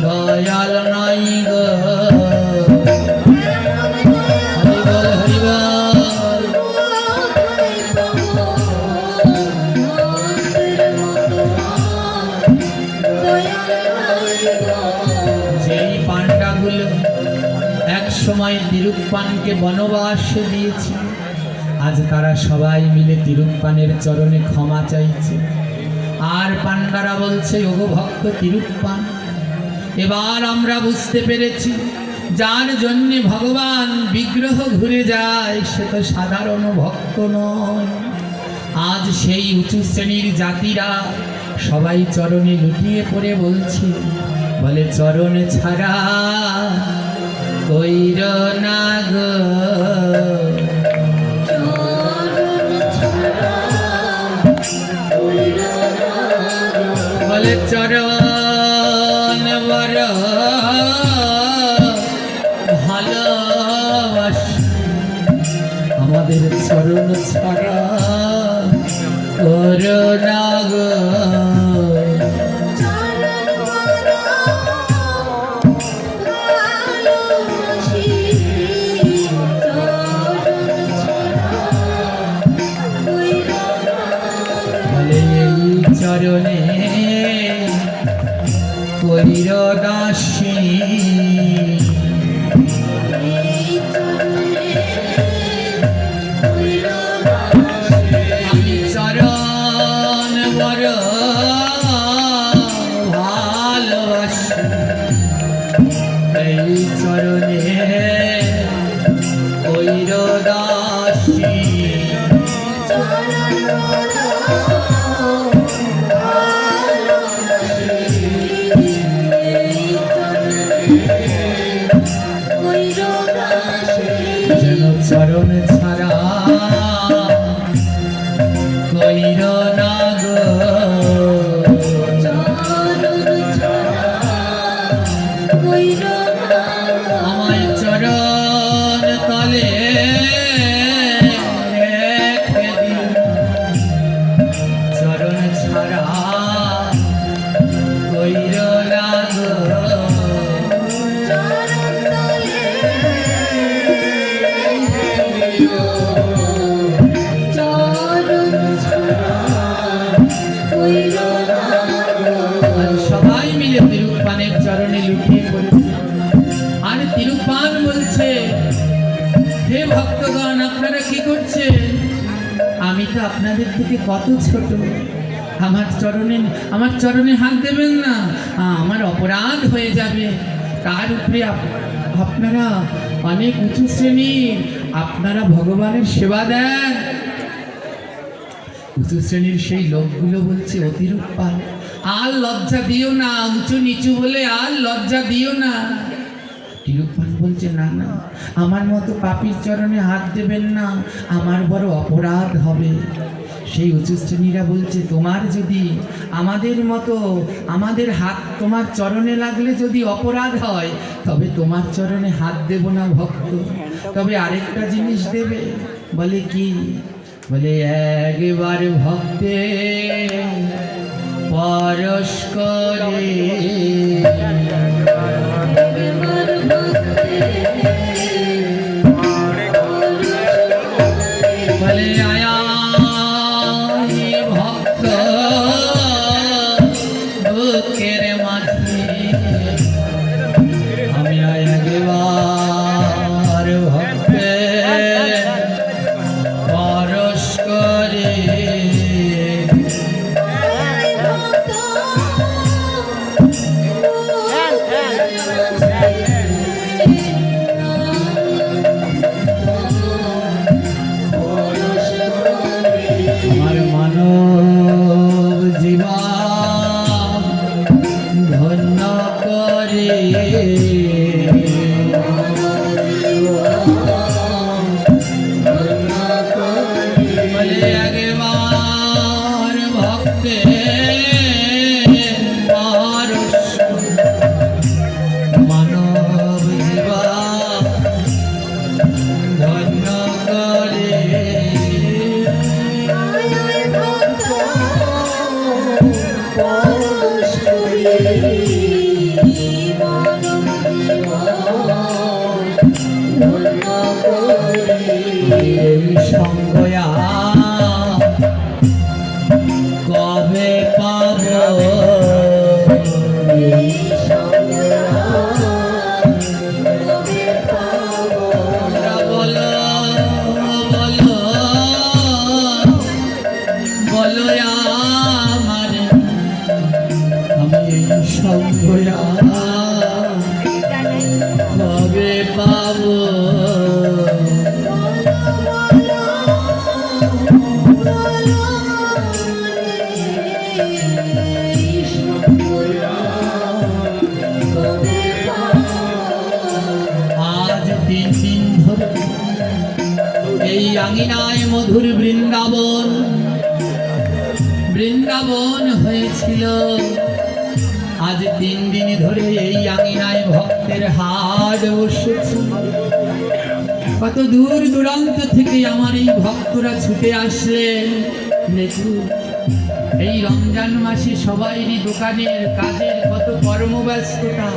A: দয়াল নাই গো। হরি বল হরি বল। যেই পান্ডাগুলো এক সময় তিরুপ্পানকে বনবাসে দিয়েছে, আজ তারা সবাই মিলে তিরুপ্পানের চরণে ক্ষমা চাইছে। আর পান্ডারা বলছে, ওগো ভক্ত তিরুপ্পান, এবার আমরা বুঝতে পেরেছি যার জন্যে ভগবান বিগ্রহ ঘুরে যায় সে তো সাধারণ ভক্ত নয়। আজ সেই উঁচু শ্রেণীর জাতিরা সবাই চরণে লুটিয়ে পড়ে বলছে, বলে চরণ ছাড়া কইর না গো, বলে চরণ বড় ভালোবাসি, আমাদের চরণ ছাড়া কর না গো। চরণে করির দাসী, আমি চরণ বড় ভালোবাসি, এই চরণে করির দাসী। যেন চরণ ছাড়া কইর না গো, আমায় চরণ তলে রেখে দিন, চরণ ছাড়া কইর না গো। সবাই মিলে তিরুপ্পানের চরণে লুটিয়ে পড়েছে। আর তিরুপ্পান বলছে, হে ভক্তগণ আপনারা কি করছেন? আমি তো আপনাদের থেকে কত ছোট, আমার চরণে হাত দেবেন না, আমার অপরাধ হয়ে যাবে। তার উপরে আপনারা অনেক উঁচু শ্রেণীর, আপনারা ভগবানের সেবা দেন। উঁচু শ্রেণীর সেই লোকগুলো বলছে, ও তিরুপ্পান আর লজ্জা দিও না, উঁচু নিচু বলে আর লজ্জা দিও না। তিরুপ্পান বলছে, না না, আমার মতো পাপীর চরণে হাত দেবেন না, আমার বড় অপরাধ হবে। সেই উঁচু শ্রেণীরা বলছে, তোমার যদি আমাদের মতো আমাদের হাত তোমার চরণে লাগলে যদি অপরাধ হয়, তবে তোমার চরণে হাত দেব না ভক্ত, তবে আরেকটা জিনিস দেবে। বলে কি? বলে একবার ভক্তে পরশ করে
D: একবার ভক্তে
A: বলে আয়া ভক্ত বুকের মাঝে আমি একবার ভক্তে পরশ করে আমার মানব জীবন ধন্য করে বলে একবার ভক্তে পরশ মানব জীবন ধন্য করে এই সঙ্গয়া কবে পাব বলো বলো বলো আমার আমি এই সঙ্গয়া কবে পাবো আজ 3 দিন ধরে এই আঙিনায় মধুর বৃন্দাবন বৃন্দাবন হয়েছিল। আজ 3 দিন ধরে এই আঙিনায় ভক্তের হাট বসেছে। কত দূর দূরান্ত থেকে আমার এই ভক্তরা ছুটে আসলেন। দেখুন এই রমজান মাসে সবাইরই দোকানের কাজের কত কর্মব্যস্ততা,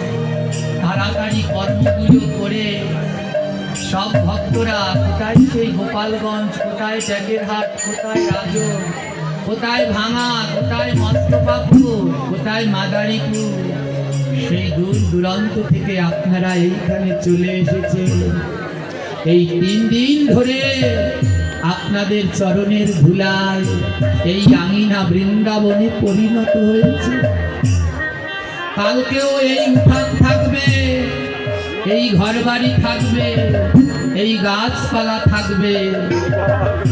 A: তাড়াতাড়ি কর্মগুলো করে সব ভক্তরা কোথায় সেই গোপালগঞ্জ, কোথায় ট্যাগেরহাট, কোথায় রাজর, কোথায় ভাঙা, কোথায় মস্তপাপুর, কোথায় মাদারীপুর, সেই দূর দূরান্ত থেকে আপনারা এইখানে চলে এসেছেন। এই 3 দিন ধরে আপনাদের চরণের ধুলায় এই আঙিনা বৃন্দাবনে পরিণত হয়েছে। কালকেও এই উঠান থাকবে, এই ঘরবাড়ি থাকবে, এই গাছপালা থাকবে,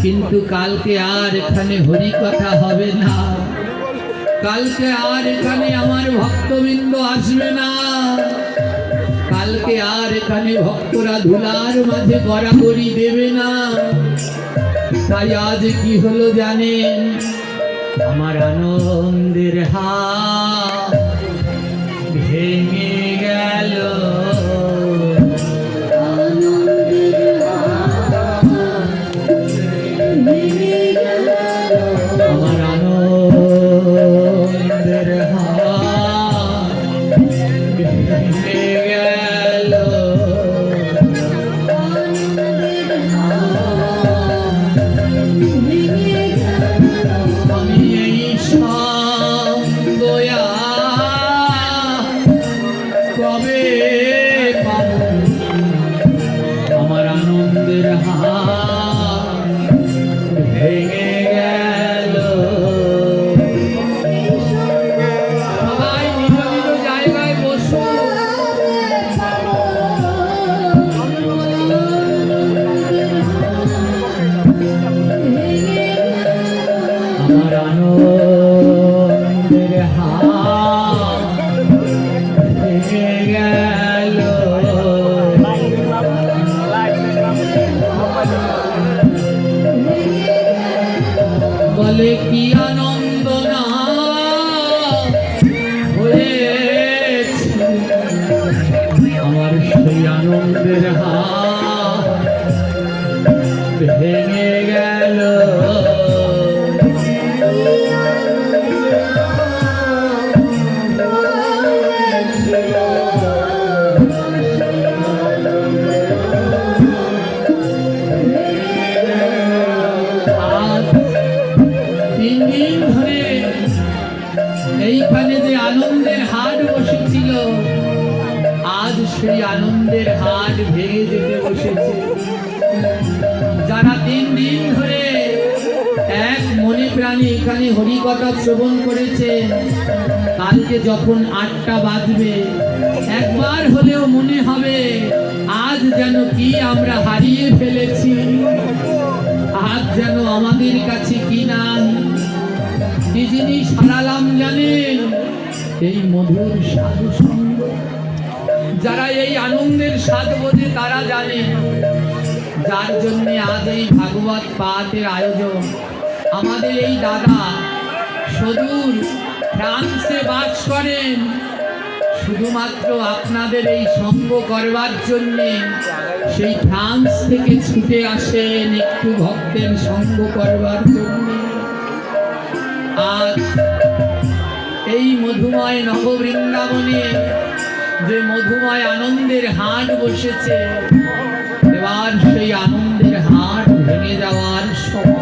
A: কিন্তু কালকে আর এখানে হরি কথা হবে না। কালকে আর এখানে আমার ভক্তবৃন্দ আসবে না। কালকে আর এখানে ভক্তরা ধুলার মাঝে গড়াগড়ি দেবে না। তাই আজ কি হলো জানেন? আমার আনন্দের হাত ভেঙে গেল। আমার আনন্দের হাত ভেঙে গেল। আমি এই সঙ্গয়া এইখানে যে আনন্দের হাট বসেছিল, আজ সেই আনন্দের হাট ভেঙে যেতে বসেছে। যারা 3 দিন ধরে এক মনে প্রাণে এখানে হরিকথা শ্রবণ করেছেন, কালকে যখন 8টা বাজবে একবার হলেও মনে হবে আজ যেন কি আমরা হারিয়ে ফেলেছি, আজ যেন আমাদের কাছে কি নাই। কি জিনিস হারালাম জানেন? এই মধুর সাধু সঙ্গ। যারা এই আনন্দের স্বাদ বোঝে তারা জানে, যার জন্য আজ এই ভাগবত পাঠের আয়োজন। আমাদের এই দাদা সুদূর ফ্রান্সে বাস করেন, শুধুমাত্র আপনাদের এই সঙ্গ করবার জন্যে সেই ফ্রান্স থেকে ছুটে আসেন একটু ভক্তের সঙ্গ করবার জন্য। আর এই মধুময় নববৃন্দাবনে যে মধুময় আনন্দের হাট বসেছে, এবার সেই আনন্দের হাট ভেঙে যাওয়ার সময়।